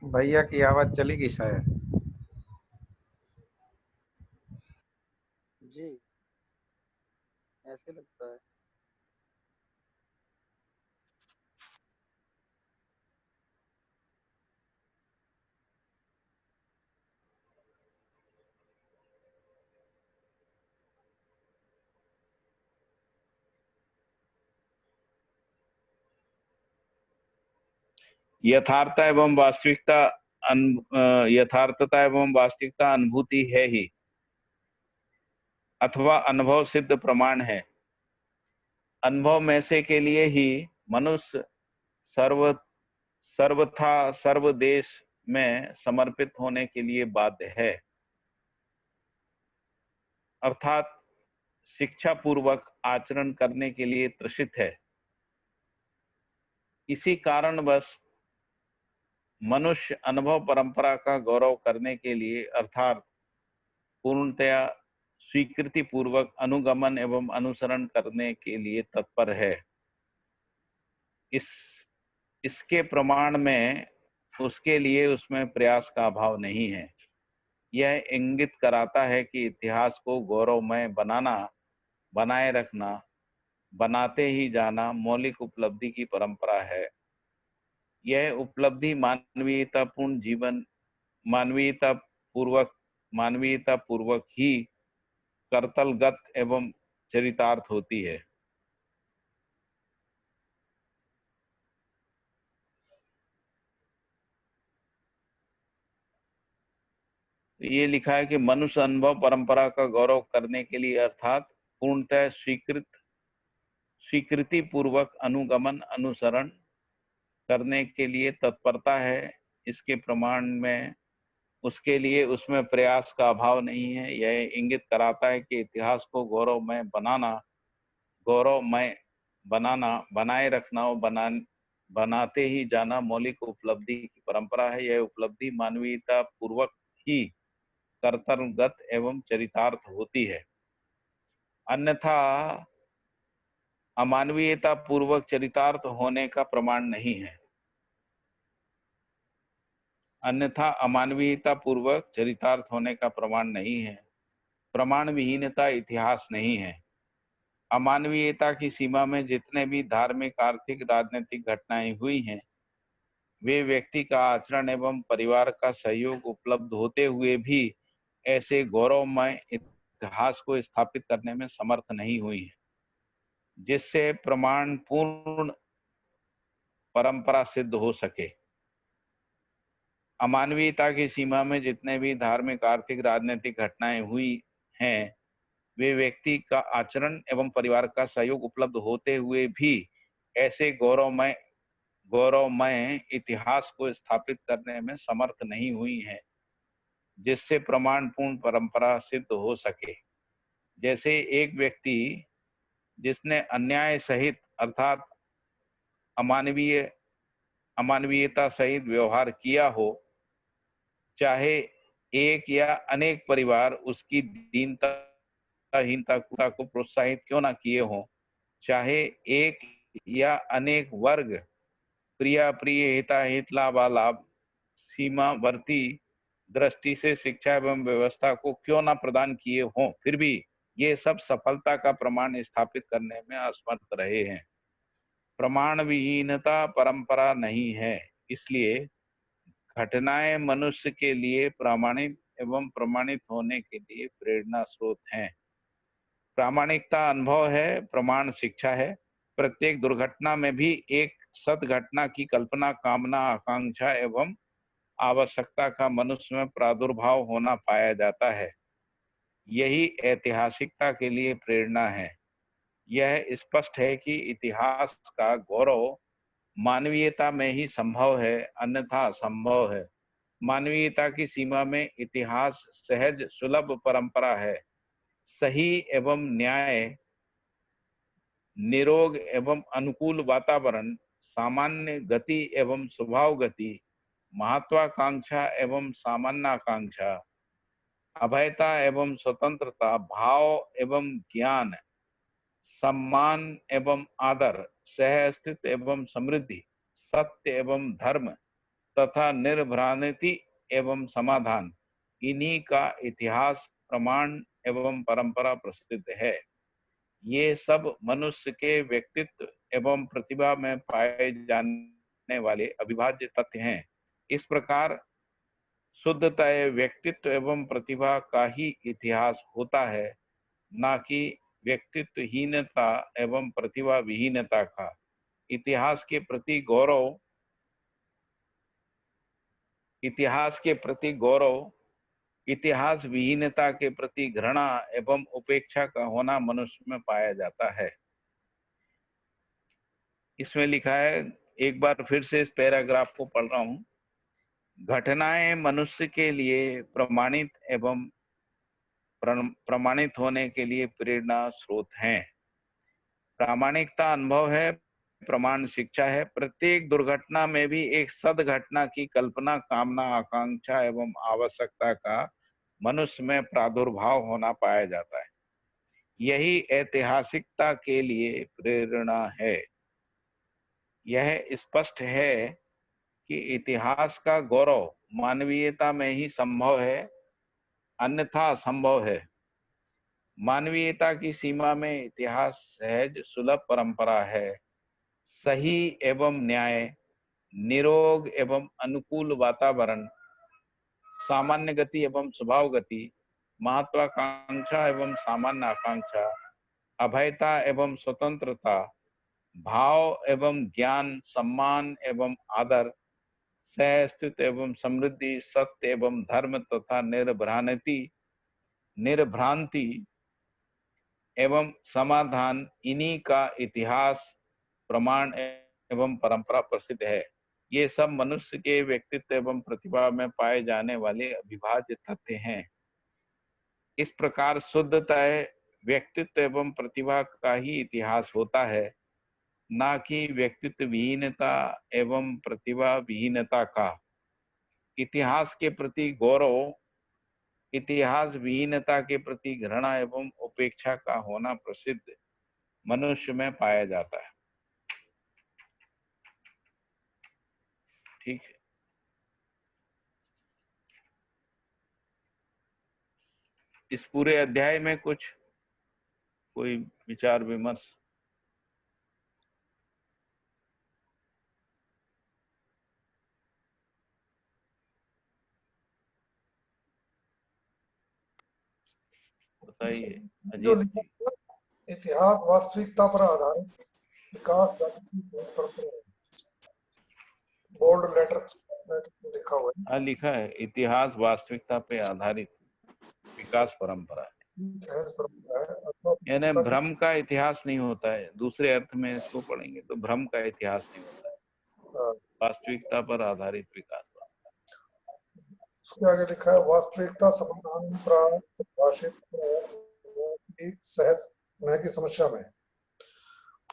भैया की आवाज चली गई शायद। जी, ऐसे लगता है। यथार्थता एवं वास्तविकता यथार्थता एवं वास्तविकता अनुभूति है ही अथवा अनुभव सिद्ध प्रमाण है। अनुभव में से के लिए ही मनुष्य सर्वथा सर्वदेश में समर्पित होने के लिए बाध्य है अर्थात शिक्षा पूर्वक आचरण करने के लिए त्रसित है। इसी कारणवश मनुष्य अनुभव परंपरा का गौरव करने के लिए अर्थात पूर्णतया स्वीकृति पूर्वक अनुगमन एवं अनुसरण करने के लिए तत्पर है। इसके प्रमाण में उसके लिए उसमें प्रयास का अभाव नहीं है। यह इंगित कराता है कि इतिहास को गौरवमय बनाना, बनाए रखना, बनाते ही जाना मौलिक उपलब्धि की परंपरा है। यह उपलब्धि मानवीयता पूर्वक ही कर्तलगत एवं चरितार्थ होती है। ये लिखा है कि मनुष्य अनुभव परंपरा का गौरव करने के लिए अर्थात पूर्णतः स्वीकृति पूर्वक अनुगमन अनुसरण करने के लिए तत्परता है। इसके प्रमाण में उसके लिए उसमें प्रयास का अभाव नहीं है। यह इंगित कराता है कि इतिहास को गौरवमय बनाना, बनाए रखना और बनाते ही जाना मौलिक उपलब्धि की परंपरा है। यह उपलब्धि मानवीयता पूर्वक ही कर्तव्यगत एवं चरितार्थ होती है, अन्यथा अमानवीयता पूर्वक चरितार्थ होने का प्रमाण नहीं है। अन्यथा अमानवीयता पूर्वक चरितार्थ होने का प्रमाण नहीं है। प्रमाण विहीनता इतिहास नहीं है। अमानवीयता की सीमा में जितने भी धार्मिक, आर्थिक, राजनीतिक घटनाएं हुई हैं, वे व्यक्ति का आचरण एवं परिवार का सहयोग उपलब्ध होते हुए भी ऐसे गौरवमय इतिहास को स्थापित करने में समर्थ नहीं हुई है, जिससे प्रमाण पूर्ण परंपरा सिद्ध हो सके। अमानवीयता की सीमा में जितने भी धार्मिक, आर्थिक, राजनीतिक घटनाएं हुई हैं, वे व्यक्ति का आचरण एवं परिवार का सहयोग उपलब्ध होते हुए भी ऐसे गौरवमय इतिहास को स्थापित करने में समर्थ नहीं हुई हैं, जिससे प्रमाणपूर्ण परंपरा सिद्ध हो सके। जैसे एक व्यक्ति जिसने अन्याय सहित अर्थात अमानवीयता सहित व्यवहार किया हो, चाहे एक या अनेक परिवार उसकी हीनता को प्रोत्साहित क्यों ना किए हों, चाहे एक या अनेक वर्ग प्रिया प्रिय हिताहित लाभालाभ सीमावर्ती दृष्टि से शिक्षा एवं व्यवस्था को क्यों ना प्रदान किए हों, फिर भी ये सब सफलता का प्रमाण स्थापित करने में असमर्थ रहे हैं। प्रमाण विहीनता परंपरा नहीं है, इसलिए घटनाएं मनुष्य के लिए प्रामाणिक एवं प्रमाणित होने के लिए प्रेरणा स्रोत हैं। प्रामाणिकता अनुभव है, प्रमाण शिक्षा है। प्रत्येक दुर्घटना में भी एक सत घटना की कल्पना, कामना, आकांक्षा एवं आवश्यकता का मनुष्य में प्रादुर्भाव होना पाया जाता है। यही ऐतिहासिकता के लिए प्रेरणा है। यह स्पष्ट है कि इतिहास का गौरव मानवीयता में ही संभव है, अन्यथा असंभव है। मानवीयता की सीमा में इतिहास सहज सुलभ परंपरा है। सही एवं न्याय, निरोग एवं अनुकूल वातावरण, सामान्य गति एवं स्वभाव गति, महत्वाकांक्षा एवं सामान्याकांक्षा, अभयता एवं स्वतंत्रता, भाव एवं ज्ञान, सम्मान एवं आदर, सह अस्तित्व एवं समृद्धि, सत्य एवं धर्म तथा निर्भ्रांति एवं समाधान, इन्हीं का इतिहास, प्रमाण एवं परंपरा प्रसिद्ध है। ये सब मनुष्य के व्यक्तित्व एवं प्रतिभा में पाए जाने वाले अविभाज्य तथ्य हैं। इस प्रकार शुद्धतः व्यक्तित्व एवं प्रतिभा का ही इतिहास होता है, ना कि व्यक्तित्वहीनता एवं प्रतिभा विहीनता का। इतिहास के प्रति गौरव, इतिहास विहीनता के प्रति घृणा एवं उपेक्षा का होना मनुष्य में पाया जाता है। इसमें लिखा है, एक बार फिर से इस पैराग्राफ को पढ़ रहा हूं। घटनाएं मनुष्य के लिए प्रमाणित होने के लिए प्रेरणा स्रोत हैं। प्रामाणिकता अनुभव है, प्रमाण शिक्षा है। प्रत्येक दुर्घटना में भी एक सद घटना की कल्पना, कामना, आकांक्षा एवं आवश्यकता का मनुष्य में प्रादुर्भाव होना पाया जाता है। यही ऐतिहासिकता के लिए प्रेरणा है। यह स्पष्ट है कि इतिहास का गौरव मानवीयता में ही संभव है, अन्यथा असंभव है। मानवीयता की सीमा में इतिहास सहज सुलभ परंपरा है। सही एवं न्याय, निरोग एवं अनुकूल वातावरण, सामान्य गति एवं स्वभाव गति, महत्वाकांक्षा एवं सामान्य आकांक्षा, अभयता एवं स्वतंत्रता, भाव एवं ज्ञान, सम्मान एवं आदर, सह अस्तित्व एवं समृद्धि, सत्य एवं धर्म तथा निर्भ्रांति एवं समाधान, इन्हीं का इतिहास, प्रमाण एवं परंपरा प्रसिद्ध है। ये सब मनुष्य के व्यक्तित्व एवं प्रतिभा में पाए जाने वाले अविभाज्य तथ्य हैं। इस प्रकार शुद्धतः व्यक्तित्व एवं प्रतिभा का ही इतिहास होता है, ना कि व्यक्तित्व विहीनता एवं प्रतिभा विहीनता का। इतिहास के प्रति गौरव, इतिहास विहीनता के प्रति घृणा एवं उपेक्षा का होना प्रसिद्ध मनुष्य में पाया जाता है। ठीक है। इस पूरे अध्याय में कोई विचार विमर्श? बताइए जो अजीत लिखा जी। हुआ, इतिहास वास्तविकता पर आधारित विकास जाति की सोच परंपरा है। बोल्ड लेटर लिखा हुआ है। हाँ लिखा है, इतिहास वास्तविकता पे आधारित विकास परंपरा है। सहज परंपरा है अथवा यानी पुरुषता की भ्रम का इतिहास नहीं होता है, दूसरे अर्थ में इसको पढ़ेंगे तो भ्रम का इतिहास नहीं होता है, हाँ, वास्तविकता पर आधारित विकास। उसके आगे लिखा है वास्तविकता समाधान में परिभाषित की सहज न की समस्या में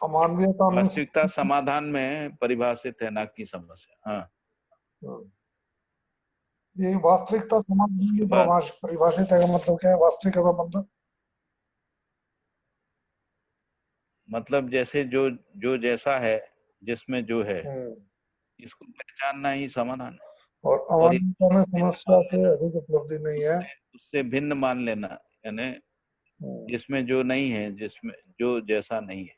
अमानवीयता में वास्तविकता समाधान में परिभाषित है, ना कि समस्या। हाँ, ये वास्तविकता समाधान उसके में बाद परिभाषित है का मतलब क्या है? वास्तविकता का मतलब जैसे जो जो जैसा है, जिसमें जो है, मतलब इसको पहचानना ही समाधान है। और और अमानवीयता में भिन्न समस्या मान से लेना, अधिक उपलब्धि नहीं है। उससे भिन्न मान लेना, यानी हम्म, जिसमें जो नहीं है, जिसमें जो जैसा नहीं है,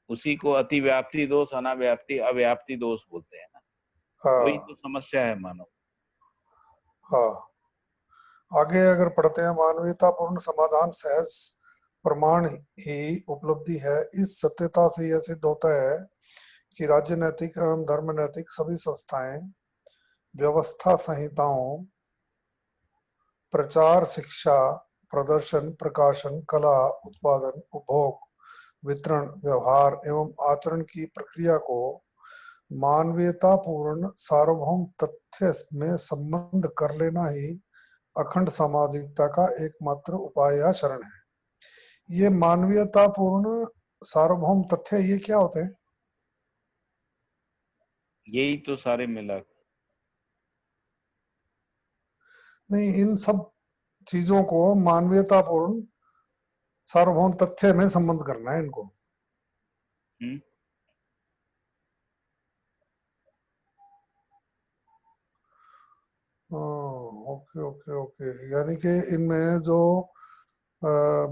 उसी को अतिव्याप्ति दोष, अनाव्याप्ति, अव्याप्ति दोष बोलते हैं ना। वही हाँ तो समस्या है मानव। हाँ। आगे अगर पढ़ते हैं मानवीयता पूर्ण समाधान सहज प्रमाण ही उपलब्धि है। इस सत्यता से यह सिद्ध होता है कि राज्य नैतिक एवं धर्म नैतिक सभी संस्थाएं व्यवस्था संहिताओं प्रचार शिक्षा प्रदर्शन प्रकाशन कला उत्पादन उपभोग वितरण व्यवहार एवं आचरण की प्रक्रिया को मानवीयता पूर्ण सार्वभौम तथ्य में संबंध कर लेना ही अखंड सामाजिकता का एकमात्र उपाय या शरण है। ये मानवीयता पूर्ण सार्वभौम तथ्य ये क्या होते हैं? यही तो सारे मिला। नहीं, इन सब चीजों को मानवीयता पूर्ण सार्वभौम तथ्य में संबंध करना है इनको। हम्म, ओके ओके ओके, यानी कि इनमें जो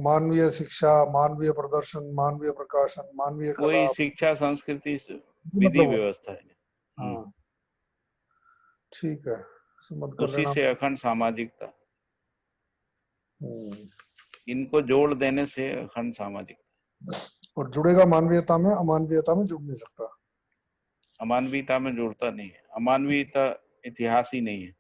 मानवीय शिक्षा मानवीय प्रदर्शन मानवीय प्रकाशन मानवीय कला वही शिक्षा, संस्कृति, विधि मतलब हो। व्यवस्था है। हाँ ठीक है, संबंध कर उसी लेना। से अखंड सामाजिकता, हम्म, इनको जोड़ देने से अखंड सामाजिकता। और जुड़ेगा मानवीयता में, अमानवीयता में जुड़ नहीं सकता। अमानवीयता में जोड़ता नहीं है, अमानवीयता इतिहास ही नहीं है।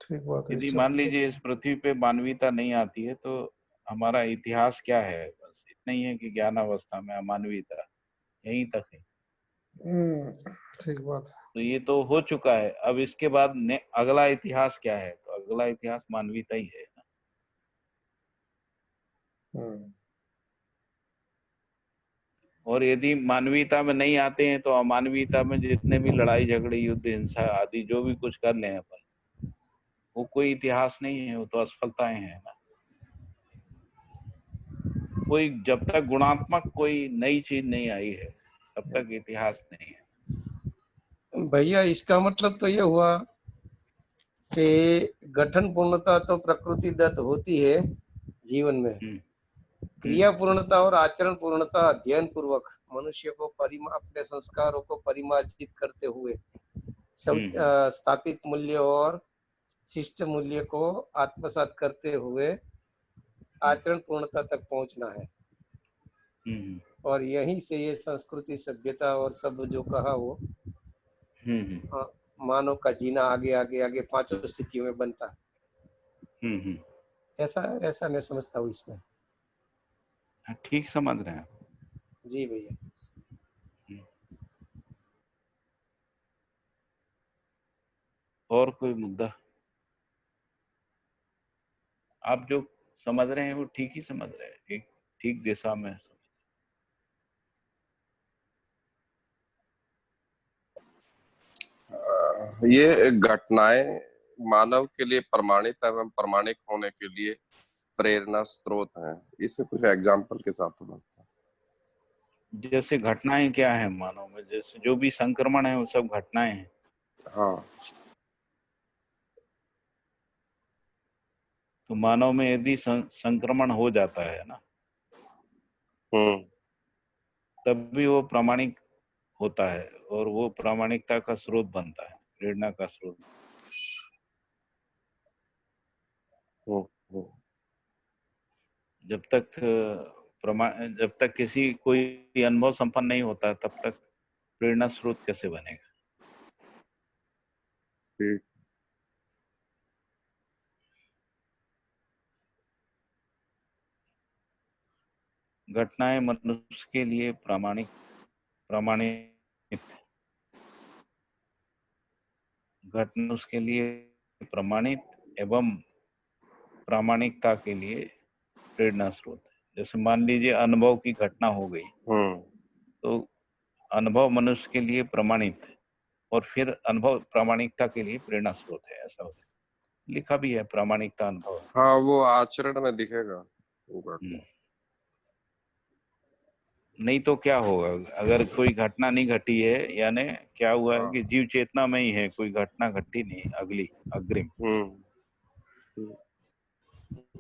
ठीक बात है। यदि इस मान चैप्टर लीजिए इस पृथ्वी पे मानवीयता नहीं आती है तो हमारा इतिहास क्या है? बस इतना ही है कि ज्ञान अवस्था में अमानवीयता, यहीं तक है। ठीक बात है। तो ये तो हो चुका है, अब इसके बाद अगला इतिहास क्या है? तो अगला इतिहास मानवीयता ही है ना। हम्म, और यदि मानवीयता में नहीं आते हैं तो अमानवीयता में जितने भी लड़ाई झगड़े युद्ध हिंसा आदि जो भी कुछ कर लें अपन, वो कोई इतिहास नहीं है, वो तो असफलताएं हैं ना। कोई जब तक गुणात्मक कोई नई चीज नहीं आई है तब तक इतिहास नहीं है। भैया इसका मतलब तो ये हुआ कि गठन पूर्णता तो प्रकृति दत्त होती है जीवन में, हम्म, क्रिया पूर्णता और आचरण पूर्णता अध्ययन पूर्वक मनुष्य को अपने संस्कारों को परिमार्जित करते हुए सब हम्म, स्थापित मूल्य और शिष्ट मूल्य को आत्मसात करते हुए आचरण पूर्णता तक पहुंचना है। हम्म, और यहीं से ये संस्कृति सभ्यता और सब जो कहा वो हम्म, मानव का जीना आगे आगे आगे पांचों स्थितियों में बनता है। हम्म। ऐसा ऐसा मैं समझता हूँ इसमें। हाँ, ठीक समझ रहे हैं। जी भैया। और कोई मुद्दा? आप जो समझ रहे हैं वो ठीक ही समझ रहे हैं, ठीक ठीक दिशा में समझ। ये घटनाएं मानव के लिए प्रमाणित एवं प्रमाणिक होने के लिए प्रेरणा स्रोत हैं। इसे कुछ एग्जाम्पल के साथ समझते जैसे घटनाएं क्या है मानव में, जैसे जो भी संक्रमण है वो सब घटनाएं हैं। हैं। हाँ, तो मानव में यदि संक्रमण हो जाता है ना, हम्म, तब भी वो प्रामाणिक होता है और वो प्रामाणिकता का स्रोत बनता है, प्रेरणा का स्रोत। हम्म, हम्म, जब तक किसी कोई अनुभव संपन्न नहीं होता तब तक प्रेरणा स्रोत कैसे बनेगा? ठीक। घटनाएं मनुष्य के लिए प्रमाणित घटना उसके लिए प्रमाणित एवं प्रामाणिकता के लिए प्रेरणा स्रोत है। जैसे मान लीजिए अनुभव की घटना हो गई, तो अनुभव मनुष्य के लिए प्रमाणित है और फिर अनुभव प्रामाणिकता के लिए प्रेरणा स्रोत है, ऐसा होता है। लिखा भी है प्रामाणिकता अनुभव है। हाँ, वो आचरण में दिखेगा वो घटना। नहीं तो क्या होगा अगर कोई घटना नहीं घटी है, यानी क्या हुआ है हाँ। कि जीव चेतना में ही है, कोई घटना घटी नहीं अगली अग्रिम, ठीक।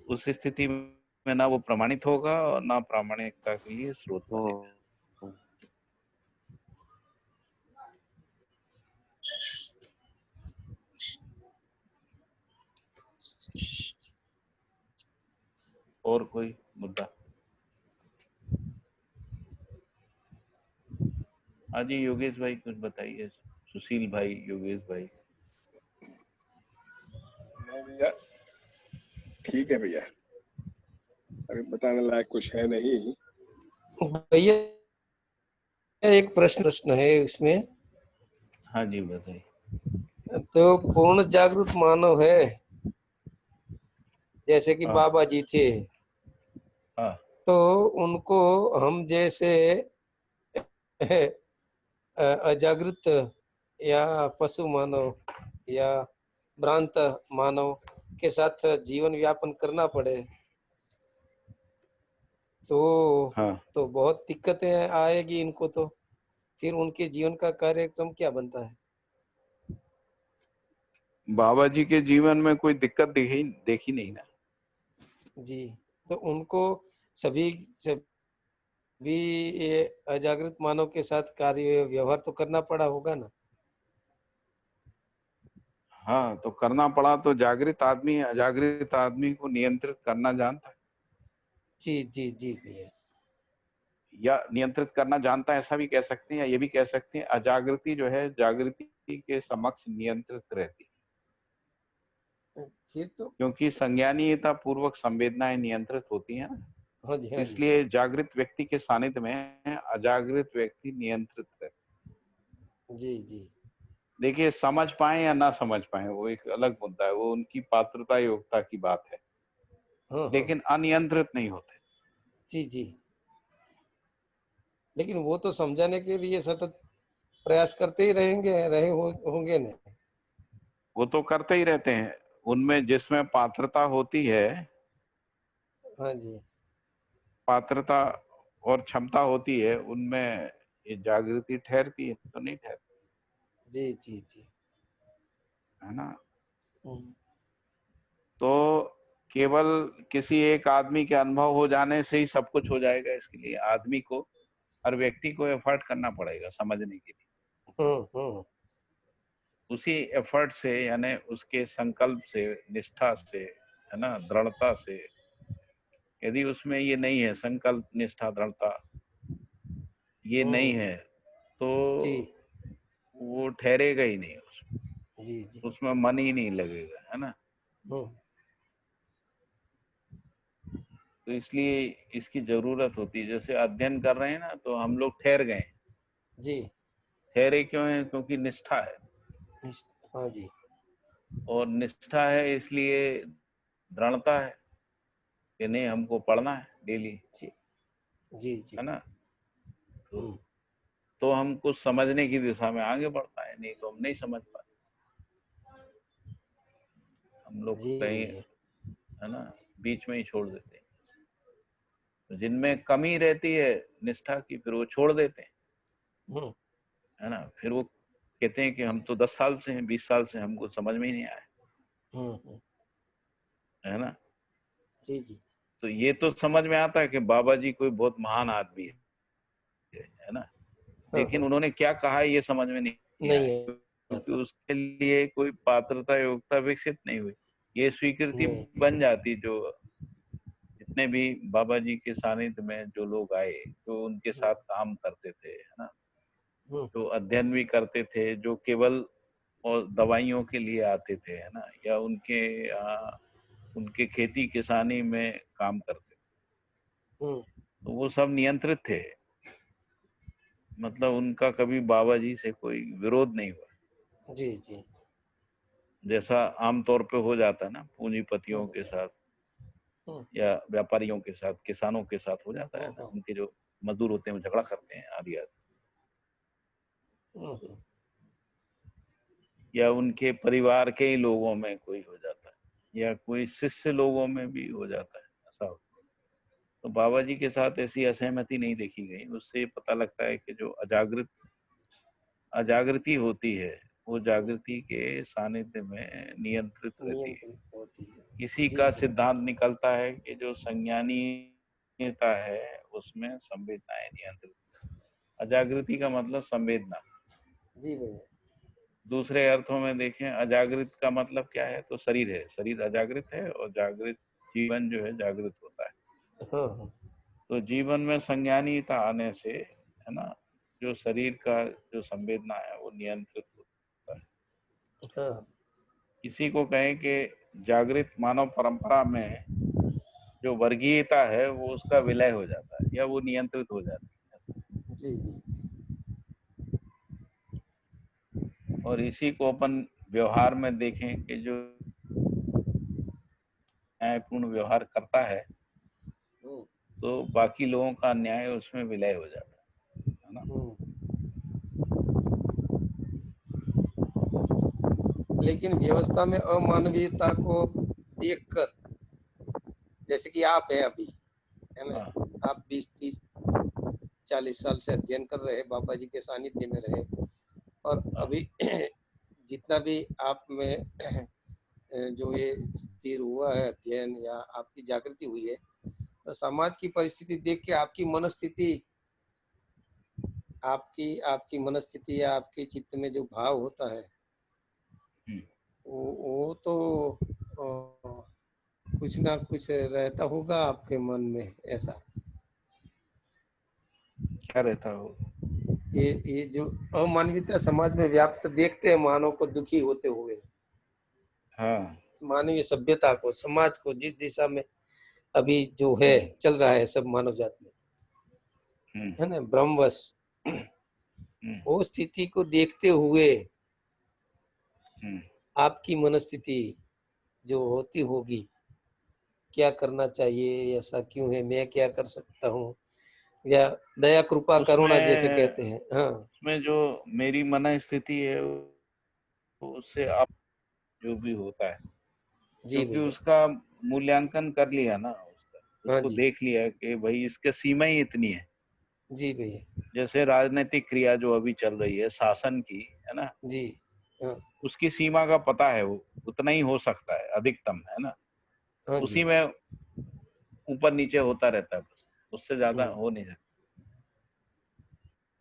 उस स्थिति में ना वो प्रमाणित होगा और ना प्रामाणिकता के लिए स्रोत बनेगा। और कोई मुद्दा? हाँ जी योगेश भाई कुछ बताइए। सुशील भाई, योगेश भाई। नहीं भैया, ठीक है भैया, अभी बताने लायक कुछ है नहीं। भैया एक प्रश्न है इसमें। हाँ जी बताइए। तो पूर्ण जागरूक मानव है, जैसे कि हाँ बाबा जी थे, हाँ तो उनको हम जैसे अजागृत या पशु मानव या भ्रांत मानव के साथ जीवन यापन करना पड़े तो हाँ। तो बहुत दिक्कतें आएगी इनको। तो फिर उनके जीवन का कार्यक्रम क्या बनता है? बाबा जी के जीवन में कोई दिक्कत देखी नहीं ना। जी, तो उनको सभी सभी ये अजागृत मानव के साथ कार्य व्यवहार तो करना पड़ा होगा ना। हाँ तो करना पड़ा, तो जागृत आदमी अजागृत आदमी को नियंत्रित करना जानता है, जी जी जी भैया। या नियंत्रित करना जानता है ऐसा भी कह सकते हैं, या ये भी कह सकते हैं अजागृति जो है जागृति के समक्ष नियंत्रित रहती है, फिर तो क्योंकि संज्ञानीयता पूर्वक संवेदनाएं नियंत्रित होती है ना। हाँ जी हाँ जी। इसलिए जागृत व्यक्ति के सानिध्य में अजागृत व्यक्ति नियंत्रित रहता है। जी जी। देखिए समझ पाए या ना समझ पाए वो एक अलग मुद्दा है, वो उनकी पात्रता योग्यता की बात है, हाँ हाँ। लेकिन अनियंत्रित नहीं होते। जी जी। लेकिन वो तो समझाने के लिए सतत प्रयास करते ही होंगे ना। वो तो करते ही रहते हैं, उनमें जिसमें पात्रता होती है, हाँ जी। पात्रता और क्षमता होती है, उनमें ये जागृति ठहरती है तो नहीं ठहरती, जी जी जी। है ना। हम्म, तो केवल किसी एक आदमी के अनुभव हो जाने से ही सब कुछ हो जाएगा? इसके लिए आदमी को, हर व्यक्ति को एफर्ट करना पड़ेगा समझने के लिए। हम्म। उसी एफर्ट से, यानी उसके संकल्प से, निष्ठा से, है ना, दृढ़ता से। यदि उसमें ये नहीं है संकल्प, निष्ठा, दृढ़ता, ये नहीं हम्म। है, तो जी वो ठहरेगा ही नहीं, उसमें जी जी। उसमें मन ही नहीं लगेगा, है ना। हम्म। तो इसलिए इसकी जरूरत होती है। जैसे अध्ययन कर रहे हैं ना, तो हम लोग ठहर गए। जी। ठहरे क्यों है? क्योंकि निष्ठा है, हाँ जी। और निष्ठा है इसलिए दृढ़ता है कि नहीं हमको पढ़ना है डेली, जी जी जी। है ना। तो हम्म। हम कुछ समझने की दिशा में आगे बढ़ पाए, नहीं तो हम नहीं समझ पाए। हम लोग जी कहीं, भैया। है ना, बीच में ही छोड़ देते हैं। तो जिनमें कमी रहती है निष्ठा की, फिर वो छोड़ देते हैं, हम्म है ना। फिर वो कहते हैं कि हम तो 10 साल से हैं, 20 साल से, हमको समझ में ही नहीं आया, हम्म। है ना। जी जी। तो ये तो समझ में आता है कि बाबा जी कोई बहुत महान आदमी है ना, हाँ लेकिन हाँ। उन्होंने क्या कहा है ये समझ में नहीं नहीं आया, है क्योंकि आता। उसके लिए कोई पात्रता योग्यता विकसित नहीं हुई। ये स्वीकृति नहीं। बन जाती, जो जितने भी बाबा जी के सानिध्य में जो लोग आए, जो उनके साथ काम करते थे, है ना, हम्म। जो अध्ययन भी करते थे, जो केवल और दवाइयों के लिए आते थे, है ना, या उनके खेती किसानी में काम करते थे, हम्म, तो वो सब नियंत्रित थे। मतलब उनका कभी बाबा जी से कोई विरोध नहीं हुआ, जी जी। जैसा आमतौर पे हो जाता है ना पूंजीपतियों के हम्म, साथ हम्म, या व्यापारियों के साथ, किसानों के साथ हो जाता है ना, हम्म, उनके जो मजदूर होते हैं वो झगड़ा करते हैं आदि आदि, हम्म, या उनके परिवार के ही लोगों में कोई हो जाता है, या कोई शिष्य लोगों में भी हो जाता है, ऐसा होता है। तो बाबा जी के साथ ऐसी असहमति नहीं देखी गई। उससे ये पता लगता है कि जो अजागृति होती है वो जागृति के सानिध्य में नियंत्रित रहती है। नियंत्रित होती है। इसी जी का जी सिद्धांत निकलता है कि जो संज्ञानीयता है उसमें संवेदनाएं नियंत्रित। अजागृति का मतलब संवेदना। जी भैया। दूसरे अर्थों में देखें, अजागृत का मतलब क्या है, तो शरीर है, शरीर अजागृत है और जागृत जीवन जो है जागृत होता है। हाँ हाँ। तो जीवन में संज्ञानीयता आने से, है ना, जो शरीर का जो संवेदना है वो नियंत्रित होता है। हाँ इसी को कहें कि जागृत मानव परंपरा में जो वर्गीयता है वो उसका विलय हो जाता है या वो नियंत्रित हो जाती जी जी। है। और इसी को अपन व्यवहार में देखें कि जो न्यायपूर्ण व्यवहार करता है हम्म, तो बाकी लोगों का न्याय उसमें विलय हो जाता है ना। हम्म। लेकिन व्यवस्था में अमानवीयता को देखकर, जैसे कि आप है अभी, है ना, हाँ आप 20 30 40 साल से अध्ययन कर रहे, बाबा जी के सानिध्य में रहे, और हाँ अभी जितना भी आप में जो ये स्थिर हुआ है अध्ययन या आपकी जागृति हुई है, तो समाज की परिस्थिति देख के आपकी मनस्थिति, आपकी आपकी मनस्थिति या आपके चित्त में जो भाव होता है, हम्म। वो तो कुछ ना कुछ रहता होगा आपके मन में ऐसा। क्या रहता हो। ये जो अमानवीयता समाज में व्याप्त देखते हैं मानव को दुखी होते हुए, हाँ मानवीय सभ्यता को, समाज को, जिस दिशा में अभी जो है चल रहा है सब मानव जात में, हम्म है ना, ब्रह्मवश, हम्म वो स्थिति को देखते हुए हम्म। आपकी मनस्थिति जो होती होगी, क्या करना चाहिए, ऐसा क्यों है, मैं क्या कर सकता हूँ, या दया कृपा करुणा जैसे उसमें कहते हैं। हाँ उसमें जो मेरी मन स्थिति है उससे आप जो भी होता है, जी क्योंकि भैया। उसका मूल्यांकन कर लिया ना, हाँ उसको जी। देख लिया कि भाई इसके सीमा ही इतनी है। जी भैया। जैसे राजनीतिक क्रिया जो अभी चल रही है शासन की, है ना, जी। हाँ। उसकी सीमा का पता है, वो उतना ही हो सकता है अधिकतम, है ना, हाँ उसी जी। में ऊपर नीचे होता रहता है, बस उससे ज्यादा हम्म, हो नहीं सकता।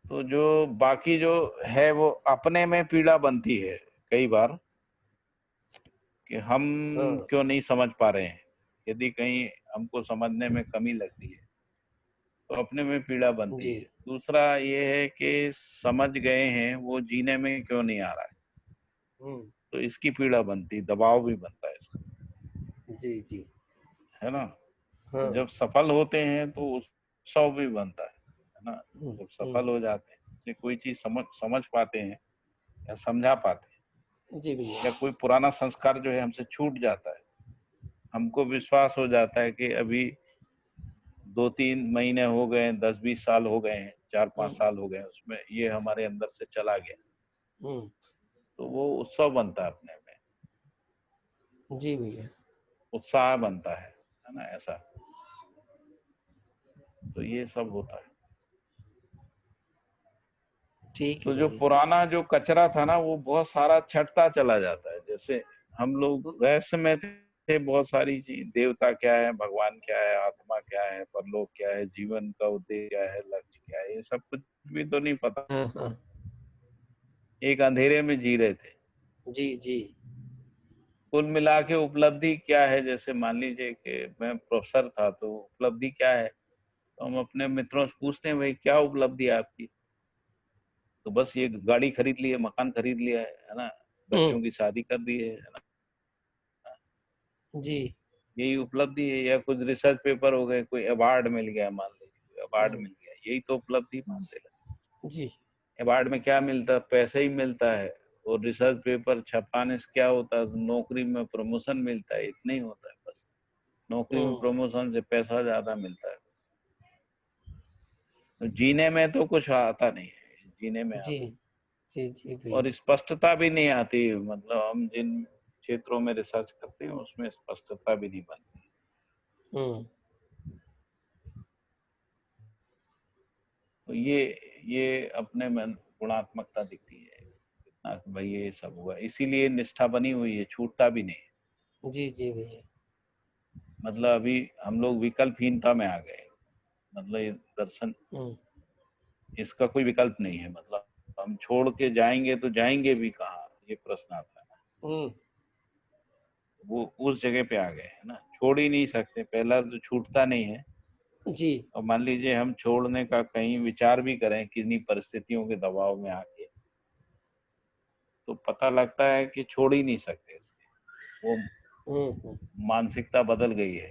तो जो बाकी जो है वो अपने में पीड़ा बनती है कई बार कि हम हाँ क्यों नहीं समझ पा रहे हैं। यदि कहीं हमको समझने में कमी लगती है तो अपने में पीड़ा बनती जी। है। दूसरा ये है कि समझ गए हैं वो जीने में क्यों नहीं आ रहा है, हम्म, तो इसकी पीड़ा बनती, दबाव भी बनता है इसका, जी जी। है ना। तो हाँ। जब सफल होते हैं तो उत्सव भी बनता है ना। जब हम्म, सफल हो जाते हैं, जैसे कोई चीज समझ समझ पाते हैं या समझा पाते हैं, जी भैया। या कोई पुराना संस्कार जो है हमसे छूट जाता है, हमको विश्वास हो जाता है कि अभी 2 3 महीने हो गए, 10 20 साल हो गए हैं, 4 5 हम्म, साल हो गए हैं, उसमें ये हमारे अंदर से चला गया, हम्म, तो वो उत्सव बनता है अपने में, जी भैया। उत्साह बनता है ना, ऐसा। तो ये सब होता है। ठीक है तो जो भैया। पुराना जो कचरा था ना वो बहुत सारा छटता चला जाता है। जैसे हम लोग रहस्य में थे, बहुत सारी चीज, देवता क्या है, भगवान क्या है, आत्मा क्या है, परलोक क्या है, जीवन का उद्देश्य क्या है, लक्ष्य क्या है, ये सब कुछ भी तो नहीं पता। हाँ हाँ। एक अंधेरे में जी रहे थे। जी जी। कुल मिला के उपलब्धि क्या है, जैसे मान लीजिए कि मैं प्रोफेसर था तो उपलब्धि क्या है, तो हम अपने मित्रों से पूछते हैं भाई क्या उपलब्धि है आपकी, तो बस ये गाड़ी खरीद ली है, मकान खरीद लिया है ना, बच्चों की शादी कर दी है ना, जी यही उपलब्धि है। या कुछ रिसर्च पेपर हो गए, कोई अवार्ड मिल गया, मान लीजिए अवार्ड मिल गया, यही तो उपलब्धि मानते हैं। जी अवार्ड में क्या मिलता है? पैसे ही मिलता है। और रिसर्च पेपर छपाने से क्या होता है? नौकरी में प्रमोशन मिलता है, इतना ही होता है बस। नौकरी में प्रमोशन से पैसा ज्यादा मिलता है। तो जीने में तो कुछ आता नहीं है, जीने में जी जी जी भैया। और स्पष्टता भी नहीं आती। मतलब हम जिन क्षेत्रों में रिसर्च करते हैं उसमें स्पष्टता भी नहीं बनती। हम्म तो ये अपने में गुणात्मकता दिखती है इतना कि भाई ये सब हुआ, इसीलिए निष्ठा बनी हुई है, छूटता भी नहीं। जी जी भैया। मतलब अभी हम लोग विकल्पहीनता में आ गए। मतलब ये दर्शन, इसका कोई विकल्प नहीं है। मतलब हम छोड़ के जाएंगे तो जाएंगे भी कहाँ, ये प्रश्न आता है। वो उस जगह पे आ गए है ना, छोड़ ही नहीं सकते। पहला तो छूटता नहीं है। जी और मान लीजिए हम छोड़ने का कहीं विचार भी करें किन्हीं परिस्थितियों के दबाव में आके, तो पता लगता है कि छोड़ ही नहीं सकते इसके। वो मानसिकता बदल गई है।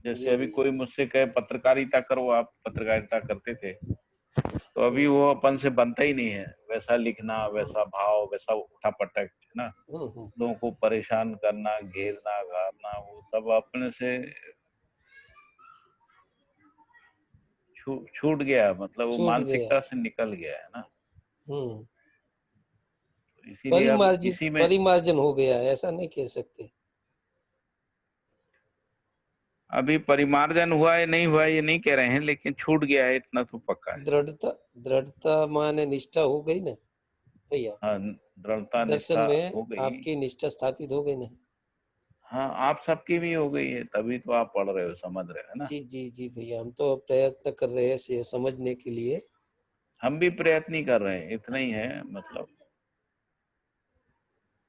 जैसे जी अभी भैया। कोई मुझसे कहे पत्रकारिता करो, आप पत्रकारिता करते थे, तो अभी वो अपन से बनता ही नहीं है। वैसा लिखना, वैसा भाव, वैसा उठा पटक, है ना, लोगों को परेशान करना, घेरना, घारना, वो सब अपने से छूट गया। मतलब वो छूट गया। मानसिकता से निकल गया है ना। हम्म तो इसीलिए अब परिमार्जित इसी में परिमार्जन हो गया है, ऐसा नहीं कह सकते। अभी परिमार्जन हुआ है नहीं हुआ है ये नहीं कह रहे हैं, लेकिन छूट गया है इतना तो पक्का है। दृढ़ता दृढ़ता माने निष्ठा हो गई ना भैया। हाँ, दृढ़ता दर्शन निष्ठा में हो गई। आपकी निष्ठा स्थापित हो गई ना। हाँ, आप सबकी भी हो गई है, तभी तो आप पढ़ रहे हो, समझ रहे हो, है ना। जी जी जी भैया, हम तो प्रयत्न कर रहे हैं समझने के लिए। हम भी प्रयत्न ही कर रहे हैं, इतना ही है। मतलब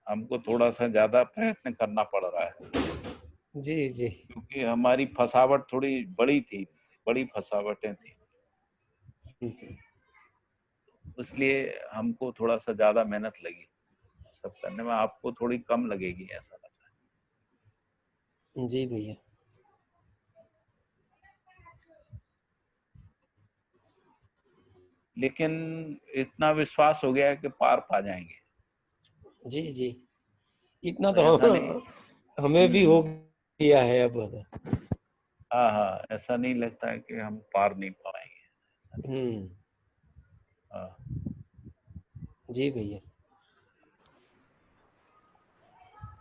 हमको थोड़ा सा ज्यादा प्रयत्न करना पड़ रहा है, जी जी क्योंकि हमारी फसावट थोड़ी बड़ी थी, बड़ी फसावटें थी, इसलिए हमको थोड़ा सा ज्यादा मेहनत लगी सब करने में। आपको थोड़ी कम लगेगी ऐसा लगता है। जी भैया। लेकिन इतना विश्वास हो गया है कि पार पा जाएंगे। जी जी इतना तो तो ऐसा नहीं। हमें भी हो गया है अब। हाँ हाँ, ऐसा नहीं लगता है कि हम पार नहीं पाएंगे। हाँ। जी भैया।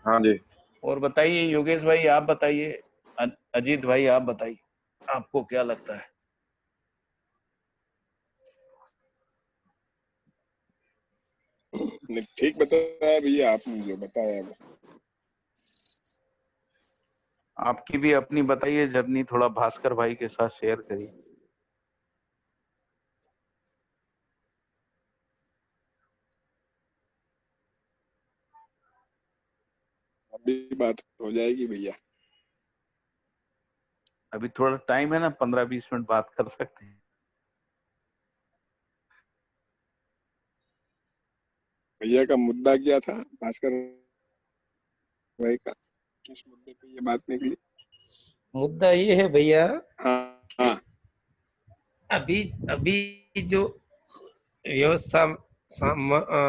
हाँ जी। और बताइए योगेश भाई, आप बताइए, अजीत भाई आप बताइए, आपको क्या लगता है? नहीं, ठीक बताया भैया आपने जो बताया वो। आपकी भी अपनी बताइए जर्नी, थोड़ा भास्कर भाई के साथ शेयर करिए। अभी बात हो जाएगी भैया। अभी थोड़ा टाइम है ना, 15-20 मिनट बात कर सकते हैं। भैया का मुद्दा क्या था भास्कर भाई का? किस मुद्दे पे ये बात निकली? मुद्दा ये है भैया, हाँ हाँ अभी अभी जो व्यवस्था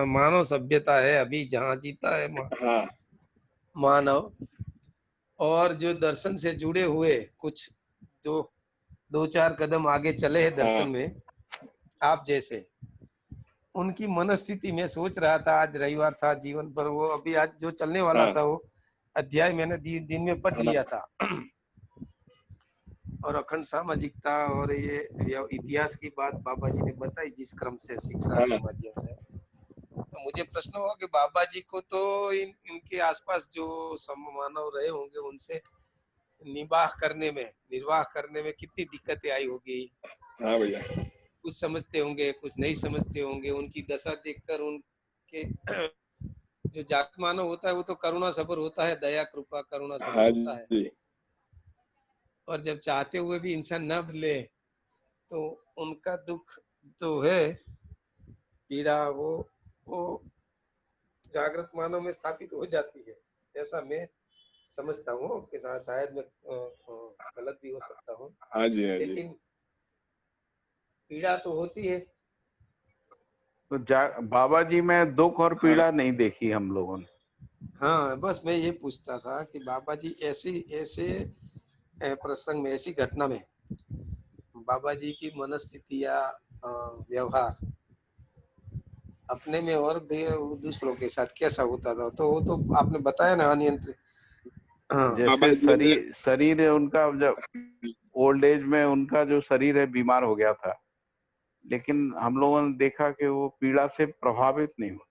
मानव सभ्यता है, अभी जहाँ जीता है हाँ मानव, और जो दर्शन से जुड़े हुए कुछ जो 2-4 कदम आगे चले हैं हाँ दर्शन में, आप जैसे, उनकी मनस्थिति में सोच रहा था। आज रविवार था, जीवन पर वो अभी आज जो चलने वाला हाँ था वो अध्याय मैंने दिन में पढ़ हाँ लिया था। और अखंड सामाजिकता और ये इतिहास की बात बाबा जी ने बताई जिस क्रम से शिक्षा के हाँ माध्यम से। तो मुझे प्रश्न हुआ कि बाबा जी को तो इनके आसपास जो मानव रहे होंगे उनसे निर्वाह करने में कितनी दिक्कतें आई होगी। हाँ भैया। कुछ समझते होंगे, कुछ नहीं समझते होंगे। उनकी दशा देखकर उनके जो जात मानव होता है वो तो करुणा सबर होता है, दया कृपा करुणा सबर हाँ होता है। जी। और जब चाहते हुए भी इंसान न बदले तो उनका दुख तो है, पीड़ा वो जागृत मानव में स्थापित हो जाती है, ऐसा मैं समझता हूँ। आपके साथ शायद मैं गलत भी हो सकता हूँ, हाँ जी, हाँ जी। लेकिन पीड़ा तो होती है। तो बाबा जी में दुख और हाँ पीड़ा नहीं देखी हम लोगों ने। हाँ, बस मैं ये पूछता था कि बाबा जी ऐसे प्रसंग में, ऐसी घटना में बाबा जी की मनस्थिति या व्यवहार अपने में और भी दूसरों के साथ कैसा होता था, तो वो तो आपने बताया ना, अनियंत्रित। हाँ बाबा जैसे जी ने शरीर है उनका, जब ओल्ड एज में उनका जो शरीर है बीमार हो गया था, लेकिन हम लोगों ने देखा कि वो पीड़ा से प्रभावित नहीं होते।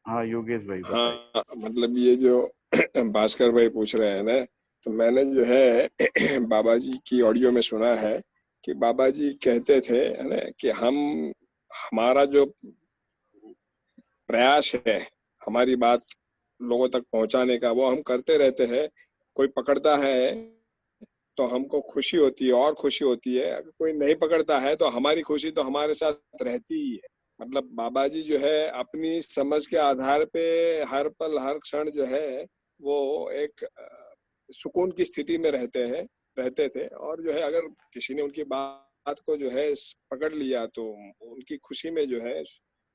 हाँ योगेश भाई बताइए। हाँ, मतलब ये जो भास्कर भाई पूछ रहे हैं ना, तो मैंने जो है बाबा जी की ऑडियो में सुना है कि बाबा जी कहते थे, है ना, कि हमारा जो प्रयास है हमारी बात लोगों तक पहुंचाने का, वो हम करते रहते हैं। कोई पकड़ता है तो हमको खुशी होती है और खुशी होती है, अगर कोई नहीं पकड़ता है तो हमारी खुशी तो हमारे साथ रहती ही है। मतलब बाबा जी जो है अपनी समझ के आधार पे हर पल हर क्षण जो है वो एक सुकून की स्थिति में रहते थे। और जो है अगर किसी ने उनकी बात को जो है पकड़ लिया तो उनकी खुशी में जो है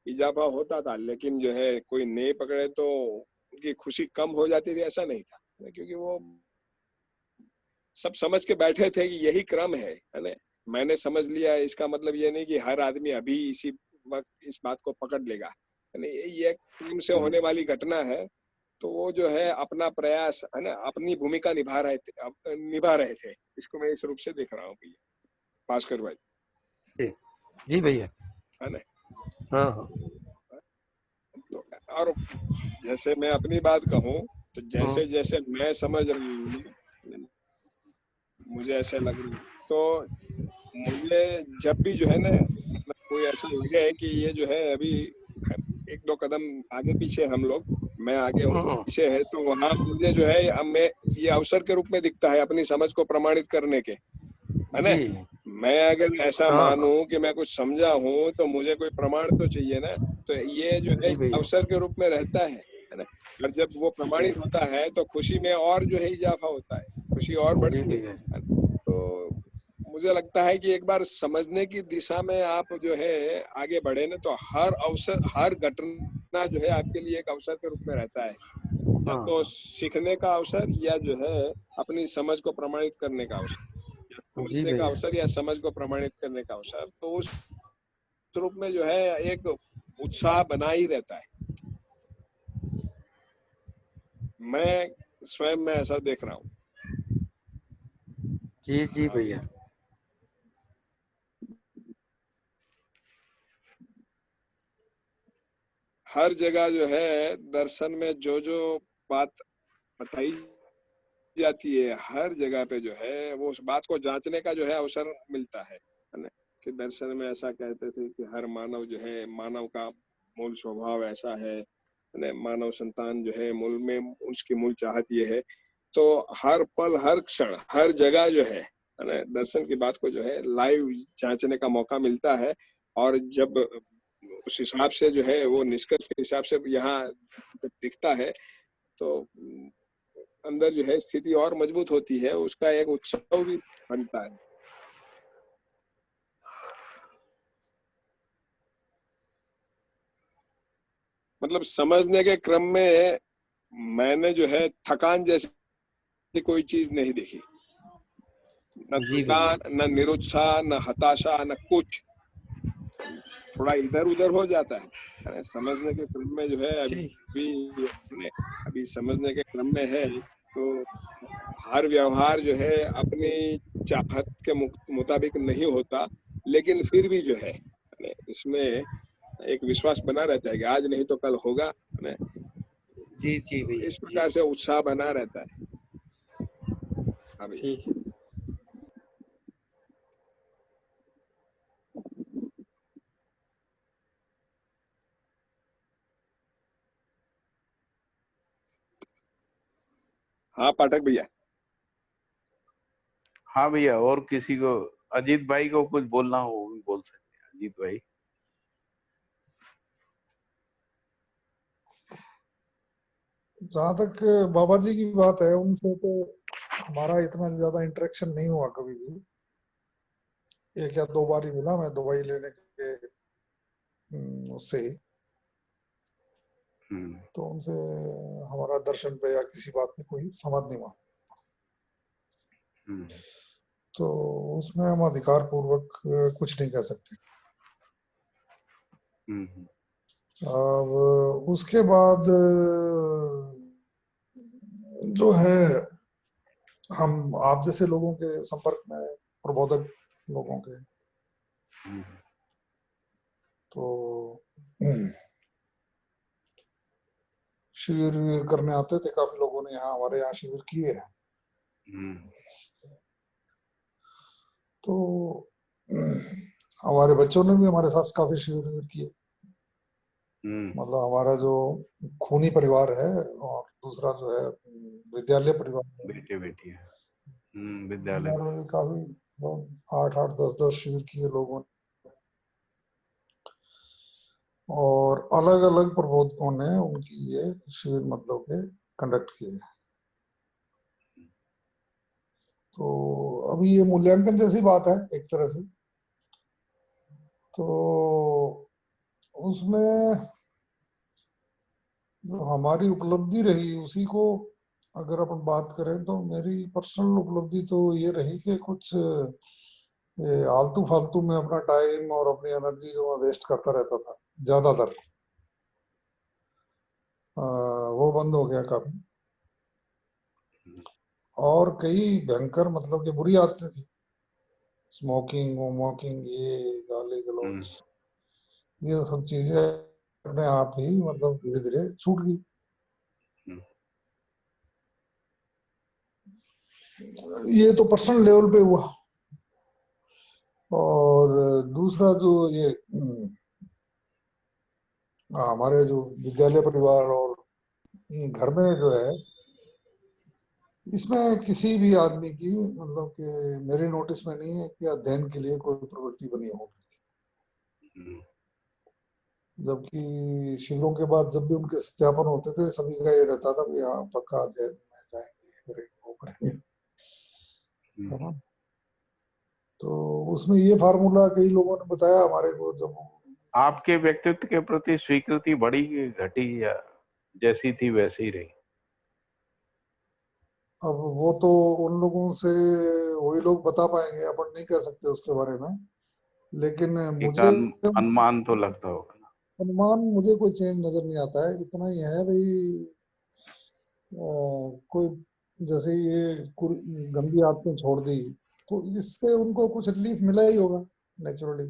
इजाफा होता था, लेकिन जो है कोई नहीं पकड़े तो उनकी खुशी कम हो जाती थी, ऐसा नहीं था। क्योंकि वो सब समझ के बैठे थे कि यही क्रम है ना। मैंने समझ लिया, इसका मतलब ये नहीं कि हर आदमी अभी इसी वक्त इस बात को पकड़ लेगा, यानी ये क्रम से होने वाली घटना है। तो वो जो है अपना प्रयास, है ना, अपनी भूमिका निभा रहे थे। इसको मैं इस रूप से देख रहा हूँ भैया, भास्कर भाई। जी भैया। है ना। हाँ हाँ। तो और जैसे मैं अपनी बात कहूँ तो हाँ। जैसे जैसे मैं समझ रहा हूँ, मुझे ऐसा लग रहा है, तो मुझे जब भी जो है ना, मतलब कोई ऐसा लगे कि ये जो है अभी एक दो कदम आगे पीछे हम लोग, मैं आगे हूँ वो पीछे है, तो वहां मुझे जो है अब मैं ये अवसर के रूप में दिखता है अपनी समझ को प्रमाणित करने के, है ना। जी। मैं अगर ऐसा हाँ हाँ। मानूं कि मैं कुछ समझा हूँ तो मुझे कोई प्रमाण तो चाहिए ना। तो ये जो है जी भैया। अवसर के रूप में रहता है ना। और जब वो जी प्रमाणित होता है तो खुशी में और जो है इजाफा होता है, खुशी और जी बढ़ती भैया। है। तो मुझे लगता है कि एक बार समझने की दिशा में आप जो है आगे बढ़े ना, तो हर अवसर हर घटना जो है आपके लिए एक अवसर के रूप में रहता है, या हाँ तो सीखने का अवसर या जो है अपनी समझ को प्रमाणित करने का अवसर, या जी समझने का भैया। अवसर या समझ को प्रमाणित करने का अवसर। तो उस रूप में जो है एक उत्साह बना ही रहता है। मैं स्वयं में ऐसा देख रहा हूँ। जी जी हाँ भैया। भैया। हर जगह जो है दर्शन में जो जो बात बताई जाती है, हर जगह पे जो है वो उस बात को जांचने का जो है अवसर मिलता है ना। कि दर्शन में ऐसा कहते थे कि हर मानव जो है, मानव का मूल स्वभाव ऐसा है ना, मानव संतान जो है मूल में उसकी मूल चाहत ये है। तो हर पल हर क्षण हर जगह जो है ना, दर्शन की बात को जो है लाइव जांचने का मौका मिलता है। और जब उस हिसाब से जो है वो निष्कर्ष के हिसाब से यहाँ दिखता है, तो अंदर जो है स्थिति और मजबूत होती है, उसका एक उत्सव भी बनता है। मतलब समझने के क्रम में मैंने जो है थकान जैसी कोई चीज नहीं देखी, न जी भैया। थकान, न निरुत्साह, न हताशा, न कुछ। थोड़ा इधर उधर हो जाता है समझने के क्रम में जो है, जी अभी समझने के क्रम में है। तो हर व्यवहार जो है अपनी चाहत के मुताबिक नहीं होता, लेकिन फिर भी जो है इसमें एक विश्वास बना रहता है कि आज नहीं तो कल होगा, है। जी जी भैया। इस जी प्रकार से उत्साह बना रहता है। हाँ भैया। ठीक है। हाँ पाठक भैया। हाँ भैया, और किसी को, अजीत भाई को कुछ बोलना हो वो भी बोल सकते हैं। अजीत भाई। जहाँ तक बाबा जी की बात है, उनसे तो हमारा इतना ज्यादा इंटरेक्शन नहीं हुआ कभी भी। एक या दो बार ही मिला मैं दवाई लेने के उससे ही। तो उनसे हमारा दर्शन पे या किसी बात में कोई संवाद नहीं हुआ। तो उसमें हम अधिकार पूर्वक कुछ नहीं कह सकते। अब उसके बाद जो है, हम आप जैसे लोगों के संपर्क में, प्रबोधक लोगों के, तो शिविर विविर करने आते थे काफी लोगों ने, यहाँ हमारे यहाँ शिविर किए हैं। तो हमारे बच्चों ने भी हमारे साथ काफी शिविर विविर किए। मतलब हमारा जो खूनी परिवार है और दूसरा जो है विद्यालय परिवार है, बेटे बेटी है, विद्यालय में भी काफी 8-8 10-10 शिविर किए लोगों ने। और अलग अलग प्रबोधकों ने उनकी ये शिविर मतलब के कंडक्ट किए। तो अभी ये मूल्यांकन जैसी बात है एक तरह से। तो उसमें जो हमारी उपलब्धि रही उसी को अगर अपन बात करें, तो मेरी पर्सनल उपलब्धि तो ये रही कि कुछ आलतू फालतू में अपना टाइम और अपनी एनर्जी जो मैं वेस्ट करता रहता था ज्यादातर, वो बंद हो गया काफी। और कई भयंकर मतलब कि बुरी आदतें थी, स्मोकिंग वोकिंग, ये गाली गलौज, ये सब चीजें अपने आप ही मतलब धीरे धीरे छूट गई। ये तो पर्सनल लेवल पे हुआ। और दूसरा जो ये हमारे जो विद्यालय परिवार और घर में जो है, इसमें किसी भी आदमी की मतलब कि मेरे नोटिस में नहीं है कि अध्ययन के लिए कोई प्रवृत्ति बनी होगी। जबकि शिविरों के बाद जब भी उनके सत्यापन होते थे, सभी का ये रहता था कि हाँ पक्का अध्ययन में जाएंगे, करेंगे, वो करेंगे, है ना। तो उसमें ये फार्मूला कई लोगों ने बताया हमारे को। जब आपके व्यक्तित्व के प्रति स्वीकृति बढ़ी कि घटी, या जैसी थी वैसी ही रही? अब वो तो उन लोगों से वही लोग बता पाएंगे, अपन नहीं कह सकते उसके बारे में। लेकिन एक मुझे अनुमान तो लगता होगा ना। अनुमान, मुझे कोई चेंज नजर नहीं आता है। इतना ही है भाई, कोई जैसे ये गंदी आदतें छोड़ दी तो इससे उनको कुछ रिलीफ मिला ही होगा नेचुरली,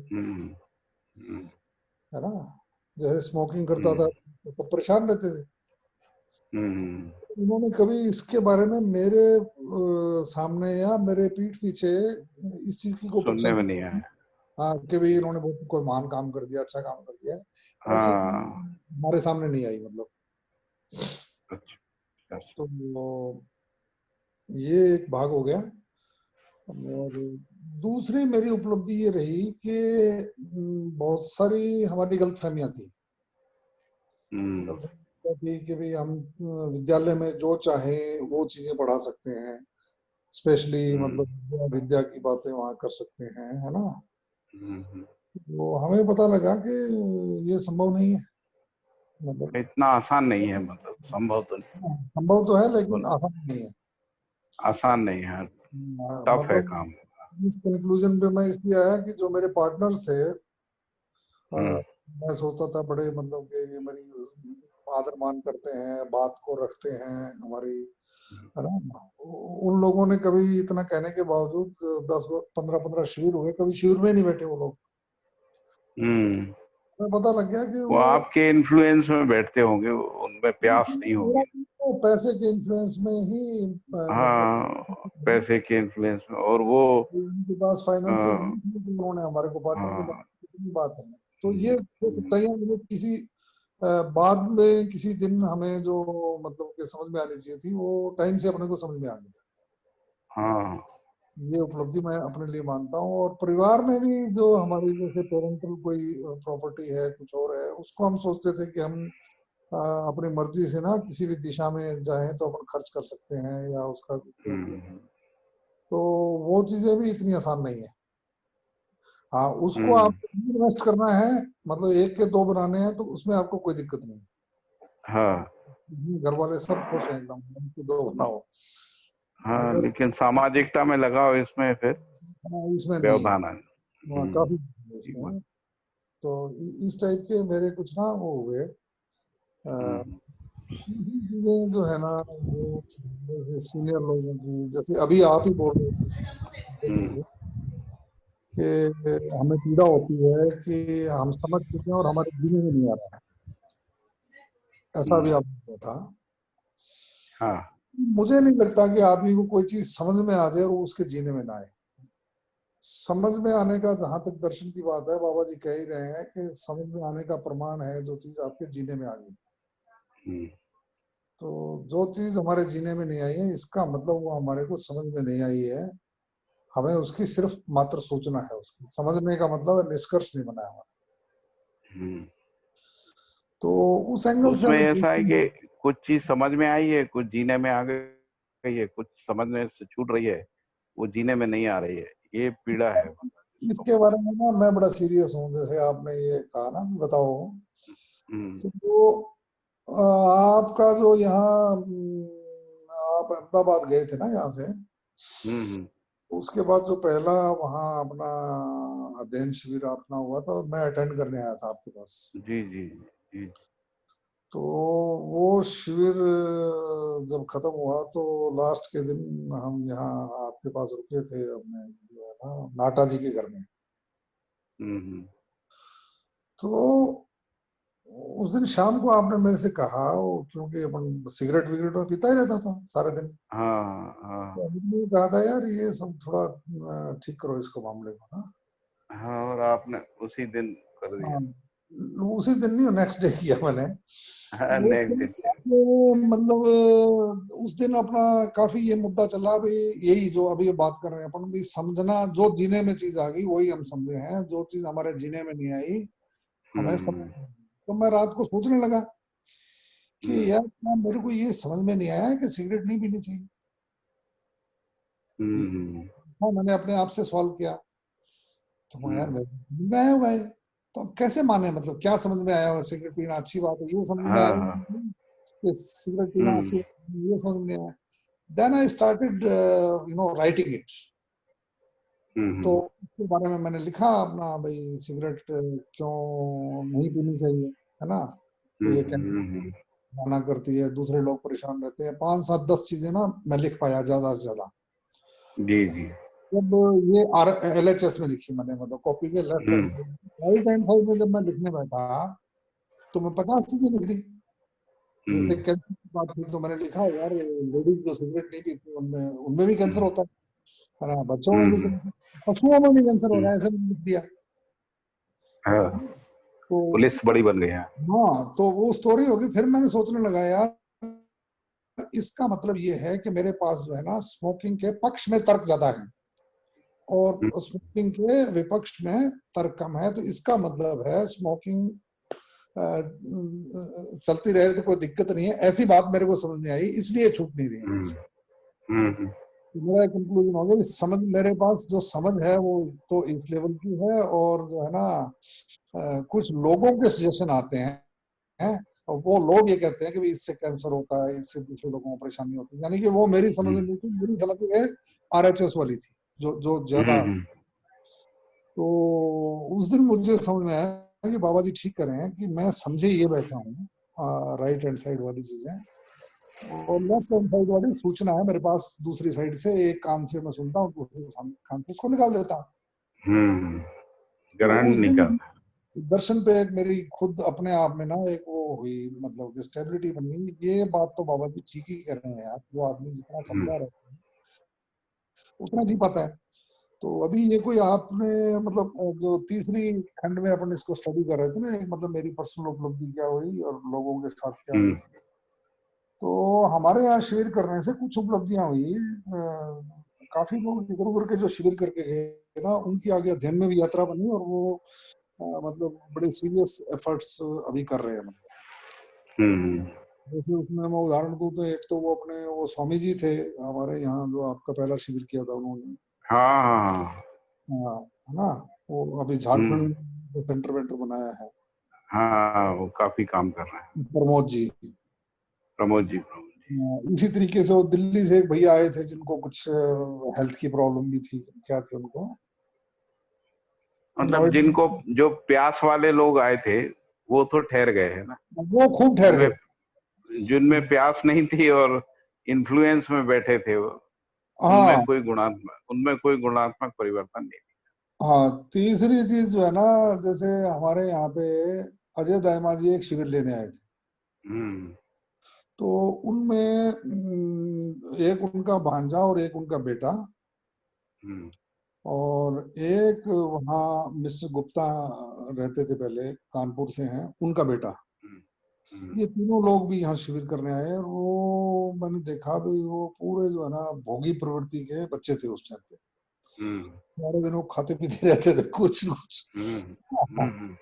है ना। जैसे स्मोकिंग करता था तो सब परेशान रहते थे। उन्होंने कभी इसके बारे में मेरे सामने या मेरे पीठ पीछे इस चीज की कोई सुनने चर्चा, में नहीं आया। हाँ कि भाई इन्होंने बहुत कोई महान काम कर दिया, अच्छा काम कर दिया, ऐसी हाँ, हमारे सामने नहीं आई मतलब। अच्छा। तो ये एक भाग हो गया। और दूसरी मेरी उपलब्धि ये रही कि बहुत सारी हमारी गलतफहमियां थी। गलतफहमियां थी कि भाई हम विद्यालय में जो चाहे वो चीजें पढ़ा सकते हैं, स्पेशली मतलब विद्या की बातें वहाँ कर सकते हैं, है ना। तो हमें पता लगा कि ये संभव नहीं है। मतलब इतना आसान नहीं है, मतलब संभव तो नहीं, संभव तो है लेकिन आसान नहीं है। आसान नहीं है, टफ है मतलब काम। इस कंक्लूजन पे मैं इसलिए आया कि जो मेरे पार्टनर्स थे, मैं सोचता था बड़े मतलब कि ये मेरी आदर मान करते हैं, बात को रखते हैं हमारी, है ना। उन लोगों ने कभी इतना कहने के बावजूद 10-15 शिविर हुए, कभी शिविर में नहीं बैठे वो लोग। मैं पता लग गया कि वो आपके इन्फ्लुएंस में बैठते होंगे, उनमें प्यास नहीं होगी। वो पैसे के इन्फ्लुएंस में ही हाँ, पैसे के इन्फ्लुएंस में, और वो उनके पास फाइनेंसेस नहीं थे, उन्होंने हमारे को पार्टनर बनाया, कितनी बात है। तो ये मुझे किसी बाद में किसी दिन हमें जो मतलब कि समझ में आनी चाहिए थी, वो टाइम से अपने को समझ में आ गई। हाँ, ये उपलब्धि मैं अपने लिए मानता हूँ। और परिवार में भी जो हमारी जैसे पेरेंटल कोई प्रॉपर्टी है, कुछ और है, उसको हम सोचते थे कि हम अपनी मर्जी से ना किसी भी दिशा में जाए तो अपन खर्च कर सकते हैं या उसका तो वो चीजें भी इतनी आसान नहीं है। हाँ, उसको आप इन्वेस्ट करना है, मतलब एक के दो बनाने हैं तो उसमें आपको कोई दिक्कत नहीं है। हाँ घर वाले सब खुश हैं एकदम, एक के दो बनाओ। हाँ, अगर लेकिन सामाजिकता में लगाओ इसमें फिर इसमें नहीं है, व्यवधान है। वहाँ काफी इसमें तो इस टाइप के मेरे कुछ ना वो हुए चीजें जो है ना, वो सीनियर लोगों की, जैसे अभी आप ही बोल रहे थे कि हमें पीड़ा होती है कि हम समझ चुके हैं और हमारे जीने में नहीं आ रहा है, ऐसा भी आप बोल रहा था। हाँ मुझे नहीं लगता कि आदमी को कोई चीज समझ में आ जाए और वो उसके जीने में ना आए। समझ में आने का जहां तक दर्शन की बात है, बाबा जी कह ही रहे हैं कि समझ में आने का प्रमाण है जो चीज आपके जीने में आ गई। तो जो चीज हमारे जीने में नहीं आई है, इसका मतलब वो हमारे को समझ में नहीं आई है, हमें उसकी सिर्फ मात्र सोचना है। उसकी समझने का मतलब है निष्कर्ष नहीं बनाया हमारा। तो उस एंगल से उसमें ऐसा है कि कुछ चीज समझ में आई है, कुछ जीने में आ गई है, कुछ समझने से छूट रही है, वो जीने में नहीं आ रही है, ये पीड़ा है। इसके बारे में ना मैं बड़ा सीरियस हूँ। जैसे आपने ये कहा ना कि बताओ, तो आपका जो यहाँ आप अहमदाबाद गए थे ना यहाँ से, उसके बाद जो पहला वहाँ अपना अध्ययन शिविर अपना हुआ था, मैं अटेंड करने आया था आपके पास। जी जी जी। तो वो शिविर जब खत्म हुआ तो लास्ट के दिन हम यहाँ आपके पास रुके थे, अपने जो है ना नाटा जी के घर में। तो उस दिन शाम को आपने मेरे से कहा, क्योंकि अपन सिगरेट विगरेट में पीता ही रहता था सारे दिन, तो हमने कहा था यार ये सब थोड़ा ठीक करो इसको मामले को ना। हाँ, और आपने उसी दिन कर दिया। उसी दिन नहीं, नेक्स्ट डे किया मैंने। नेक्स्ट मतलब उस दिन अपना काफी ये मुद्दा चला भी, यही जो अभी ये बात कर रहे हैं अपन भी, समझना जो जीने में चीज आ गई वही हम समझे हैं, जो चीज हमारे जीने में नहीं आई हमें समझ। तो मैं रात को सोचने लगा कि यार मेरे को ये समझ में नहीं आया कि सिगरेट नहीं पीनी चाहिए। हाँ, मैंने अपने आप से सवाल किया तो यार समझ में आया हुआ है, तो अब कैसे माने, मतलब क्या समझ में आया हुआ, सिगरेट पीना अच्छी बात है ये समझ में आया कि सिगरेट पीना अच्छी बात है ये समझ में आया। Then I started writing it. तो उसके बारे में मैंने लिखा अपना, भाई सिगरेट क्यों नहीं पीनी चाहिए, है ना, तो ये मना करती है, दूसरे लोग परेशान रहते हैं, 5 7 10 चीजें ना मैं लिख पाया ज्यादा से ज्यादा। जी जी। जब ये LHS में लिखी मैंने, मतलब कॉपी के लेफ्ट राइट हैंड साइड में जब मैं लिखने बैठा तो मैं 50 चीजें लिख दी। जैसे कैंसर की बात थी तो मैंने लिखा यार लेडीज जो सिगरेट नहीं पीती उनमें उनमें भी कैंसर होता है ना, बच्चों में भी कैंसर, पशुओं में भी कैंसर हो रहा है, ऐसे मैंने लिख दिया। तो पुलिस बड़ी बन गई है। हाँ, तो वो स्टोरी होगी। फिर मैंने सोचने लगा यार इसका मतलब ये है कि मेरे पास जो है ना स्मोकिंग के पक्ष में तर्क ज्यादा है और स्मोकिंग के विपक्ष में तर्क कम है, तो इसका मतलब है स्मोकिंग चलती रहे तो कोई दिक्कत नहीं है, ऐसी बात मेरे को समझ में आई, इसलिए छूट नहीं रही। मेरा कंक्लूजन हो गया, समझ मेरे पास जो समझ है वो तो इस लेवल की है, और जो है ना कुछ लोगों के सजेशन आते हैं और वो लोग ये कहते हैं कि इससे कैंसर होता है, इससे दूसरे लोगों को परेशानी होती है, यानी कि वो मेरी समझ नहीं थी, मेरी समझ RHS वाली थी जो ज्यादा। तो उस दिन मुझे समझ में आया कि बाबा जी ठीक कर रहे हैं कि मैं समझे ये बैठा हूँ राइट हैंड साइड वाली चीजें, और लेफ्ट हैंड साइड वाली सूचना है मेरे पास दूसरी साइड से, एक कान से मैं सुनता हूँ दूसरे कान से उसको निकाल देता हूँ। तो उस दिन दर्शन पे एक मेरी खुद अपने आप में ना एक वो हुई, मतलब स्टेबिलिटी बन गई। ये बात तो बाबा जी ठीक ही कर रहे हैं यार, वो आदमी जितना समझा रहे हैं उतना जी पाता है। तो अभी ये कोई आपने मतलब जो तीसरी खंड में अपन इसको स्टडी कर रहे थे ना, मतलब मेरी पर्सनल उपलब्धि क्या हुई और लोगों के साथ क्या हुई, तो हमारे यहाँ शिविर करने से कुछ उपलब्धियां हुई। काफी लोग इधर उधर के जो शिविर करके गए ना, उनकी आगे अध्ययन में भी यात्रा बनी और वो मतलब बड़े सीरियस एफर्ट्स अभी कर रहे हैं। हम्म। जैसे उसमें मैं उदाहरण दूं तो एक तो वो अपने वो स्वामी जी थे हमारे यहाँ, जो आपका पहला शिविर किया था उन्होंने। हाँ हाँ हाँ, है ना। वो अभी हम्म। झारखंड सेंटर वेंटर बनाया है। हाँ वो काफी काम कर रहे हैं। प्रमोद जी। प्रमोद जी। इसी तरीके से वो दिल्ली से एक भैया आए थे जिनको कुछ हेल्थ की प्रॉब्लम भी थी, क्या थी उनको, मतलब नोएडा। जिनको जो प्यास वाले लोग आए थे वो तो ठहर गए हैं ना। वो खूब ठहर जिनमें गए। जिनमें प्यास नहीं थी और इन्फ्लुएंस में बैठे थे वो, हाँ उनमें कोई गुणात्मक परिवर्तन नहीं। हाँ। तीसरी चीज जो है ना, जैसे हमारे यहाँ पे अजय दायमा जी एक शिविर लेने आए थे। हम्म तो उनमें एक उनका भांजा और एक उनका बेटा, हम्म और एक वहाँ मिस्टर गुप्ता रहते थे पहले, कानपुर से हैं, उनका बेटा। हम्म हम्म ये तीनों लोग भी यहाँ शिविर करने आए, और वो मैंने देखा भी वो पूरे जो है ना भोगी प्रवृत्ति के बच्चे थे उस टाइम पे। हम्म सारे दिन वो खाते पीते रहते थे कुछ न हम्म कुछ। हम्म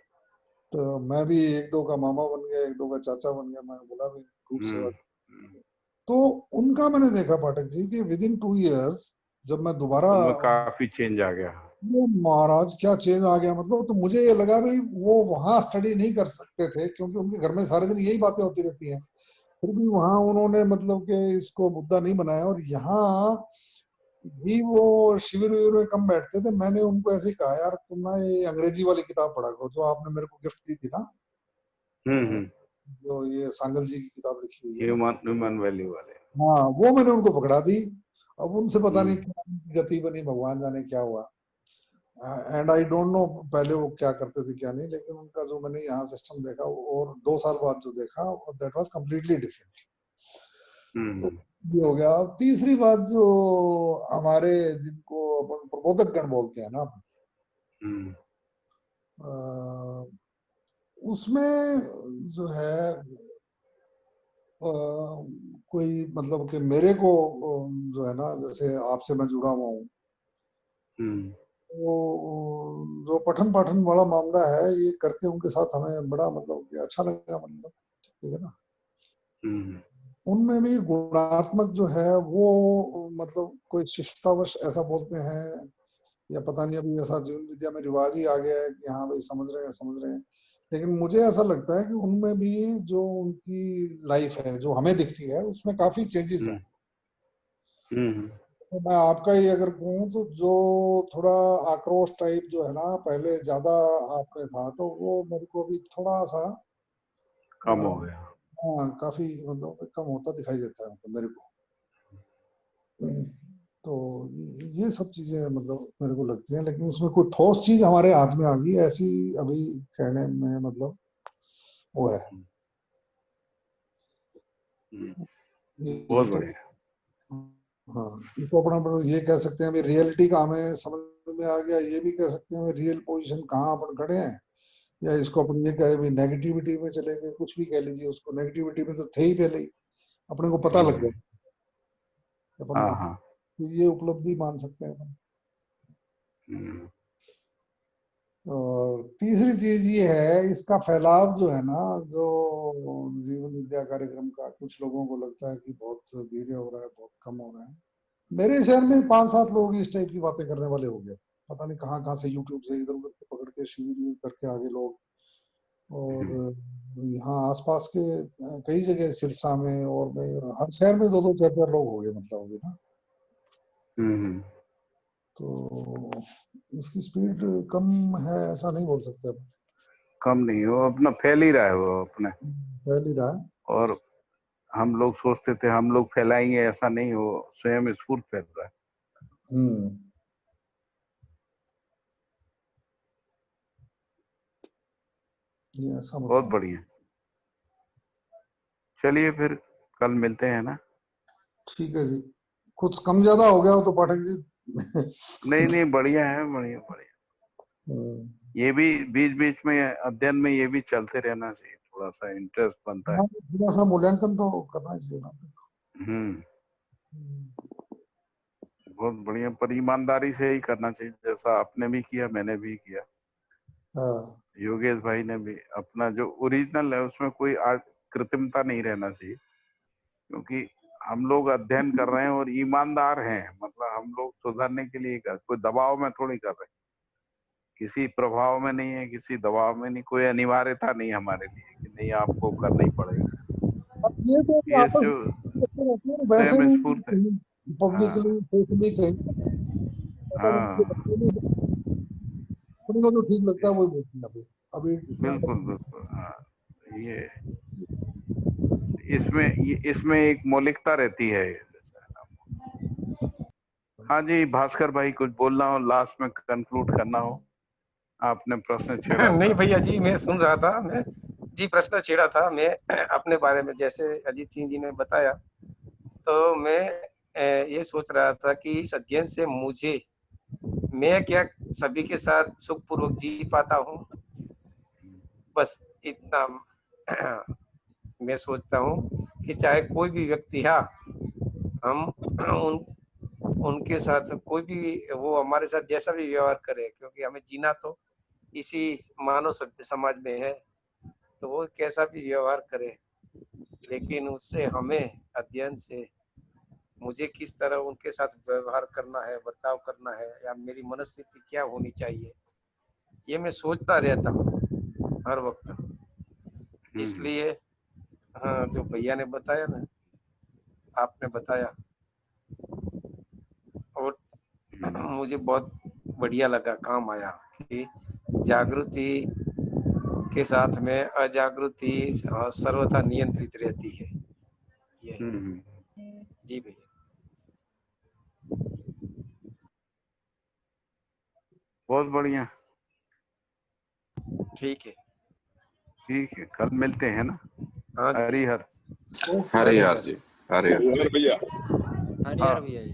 तो मैं भी एक दो का मामा बन गया, एक दो का चाचा बन गया, मैं बोला भी ग्रुप सेवा। हम्म। तो उनका मैंने देखा पाठक जी कि विद इन 2 इयर्स जब मैं दोबारा, उनमें काफी चेंज आ गया। वो महाराज क्या चेंज आ गया, मतलब तो मुझे ये लगा भाई वो वहां स्टडी नहीं कर सकते थे क्योंकि उनके घर में सारे दिन यही बातें होती रहती हैं। फिर भी वहां उन्होंने मतलब कि इसको मुद्दा नहीं बनाया, और यहाँ भी वो शिविर विविर में कम बैठते थे। मैंने उनको ऐसे ही कहा, यार तुम ना ये अंग्रेजी वाली किताब पढ़ा करो जो आपने मेरे को गिफ्ट दी थी ना, अ, हम्म। जो ये सांगल जी की किताब लिखी हुई है। ह्यूमन वैल्यू वाले। हाँ, वो मैंने उनको पकड़ा दी। अब उनसे पता नहीं हम्म क्या गति बनी, भगवान जाने क्या हुआ। एंड आई डोंट नो पहले वो क्या करते थे क्या नहीं, लेकिन उनका जो मैंने यहाँ सिस्टम देखा और 2 साल बाद जो देखा, दैट वाज कम्प्लीटली डिफरेंट। तो हम्म ये हो गया। अब तीसरी बात, जो हमारे जिनको अपन प्रबोधक गण बोलते हैं ना, हम्म अ, उसमें जो है कोई मतलब कि मेरे को जो है ना, जैसे आपसे मैं जुड़ा हुआ हूँ, हम्म तो जो पठन पाठन वाला मामला है, ये करके उनके साथ हमें बड़ा मतलब कि अच्छा लगा, मतलब ठीक है ना। हम्म उनमें भी गुणात्मक जो है वो, मतलब कोई शिष्टावश ऐसा बोलते हैं, या पता नहीं अभी ऐसा जीवन विद्या में रिवाज ही आ गया है कि हाँ भाई समझ रहे हैं समझ रहे हैं। लेकिन मुझे ऐसा लगता है कि उनमें भी जो उनकी लाइफ है जो हमें दिखती है उसमें काफी चेंजेस हम्म हैं। हम्म तो मैं आपका ही अगर कहूँ तो जो थोड़ा आक्रोश टाइप जो है ना पहले ज्यादा आप में था, तो वो मेरे को अभी थोड़ा सा कम हो गया। हाँ काफी मतलब कम होता दिखाई देता है मतलब मेरे को। तो ये सब चीजें मतलब मेरे को लगती हैं, लेकिन उसमें कोई ठोस चीज हमारे हाथ में आ गई ऐसी अभी कहने में मतलब वो है। हम्म, ये बहुत तो, बढ़िया। हाँ, इसको अपना ये कह सकते हैं अभी रियलिटी का हमें समझ में आ गया, ये भी कह सकते हैं रियल पोजीशन कहाँ अपन खड़े हैं। या इसको अपन ये कहे भी नेगेटिविटी में चले गए, कुछ भी कह लीजिए उसको, नेगेटिविटी में तो थे ही पहले ही, अपने को पता लग हम्म, गया अपन हाँ कहाँ। हाँ। तो ये उपलब्धि मान सकते हैं अपन। हम्म और तीसरी चीज ये है, इसका फैलाव जो है ना, जो जीवन विद्या कार्यक्रम का, कुछ लोगों को लगता है कि बहुत धीरे हो रहा है, बहुत कम हो रहा है। मेरे शहर में 5-7 लोग इस टाइप की बातें करने वाले हो गए, पता नहीं कहाँ कहाँ से यूट्यूब से इधर उधर से पकड़ के शिविर करके आगे लोग। हम्म और यहाँ आसपास के कई जगह सिरसा में, और मैं हर शहर में 2-2 4-4 लोग हो गए मतलब अभी ना। हम्म। तो इसकी स्पीड कम है ऐसा नहीं बोल सकते अपन। कम नहीं हो, अपना फैल ही रहा है वो अपने। फैल ही रहा है। और हम लोग सोचते थे हम लोग फैलाएंगे, ऐसा नहीं हो, स्वयं स्फूर्त फैल रहा है। हम्म। ये ऐसा बहुत मतलब है। बढ़िया। चलिए फिर कल मिलते हैं ना। ठीक है जी। कुछ कम ज्यादा हो गया हो तो पाठक जी। नहीं नहीं, बढ़िया है, बढ़िया बढ़िया। हम्म। ये भी बीच बीच में अध्ययन में ये भी चलते रहना चाहिए, थोड़ा सा इंटरेस्ट बनता है। हाँ, थोड़ा सा मूल्यांकन तो करना चाहिए ना। हम्म। हम्म। बहुत बढ़िया, पर ईमानदारी से ही करना चाहिए, जैसा आपने भी किया, मैंने भी किया, हाँ। योगेश भाई ने भी। अपना जो ओरिजिनल है उसमें कोई आर्ट कृत्रिमता नहीं रहना चाहिए, क्योंकि हम लोग अध्ययन कर रहे हैं और ईमानदार हैं, मतलब हम लोग सुधरने के लिए कोई दबाव में थोड़ी कर रहे हैं, किसी प्रभाव में नहीं है, किसी दबाव में नहीं, कोई अनिवार्यता नहीं हमारे लिए कि नहीं आपको करना ही पड़ेगा। अब ये तो ये आपस जो में वैसे स्वयं भी स्फूर्त है। पब्लिकली सोशली कहीं हाँ अपने को जो ठीक लगता है वही बोलते हैं अभी अभी बिल्कुल बिल्कुल। हाँ ये इसमें एक मौलिकता रहती है। हाँ जी भास्कर भाई, कुछ बोलना हो, लास्ट में कंक्लूड करना हो, आपने प्रश्न छेड़ा नहीं था। भैया जी, मैं सुन रहा था, मैं जी प्रश्न छेड़ा था मैं अपने बारे में, जैसे अजीत सिंह जी ने बताया, तो मैं ये सोच रहा था कि इस अध्ययन से मैं क्या सभी के साथ सुखपूर्वक जी पाता हूँ, बस इतना मैं सोचता हूँ कि चाहे कोई भी व्यक्ति है, हम उनके साथ कोई भी वो हमारे साथ जैसा भी व्यवहार करे, क्योंकि हमें जीना तो इसी मानव सभ्य समाज में है, तो वो कैसा भी व्यवहार करे, लेकिन उससे हमें अध्ययन से मुझे किस तरह उनके साथ व्यवहार करना है, बर्ताव करना है, या मेरी मनस्थिति क्या होनी चाहिए, ये मैं सोचता रहता हूँ हर वक्त। इसलिए हाँ, जो भैया ने बताया ना, आपने बताया, और मुझे बहुत बढ़िया लगा, काम आया कि जागृति के साथ में अजागृति सर्वथा नियंत्रित रहती है। ये जी भैया। बहुत बढ़िया, ठीक है। ठीक है, कल मिलते हैं ना। हाँ जी। हरिहर। हरिहर जी, हरिहर। भैया हरिहर भैया जी।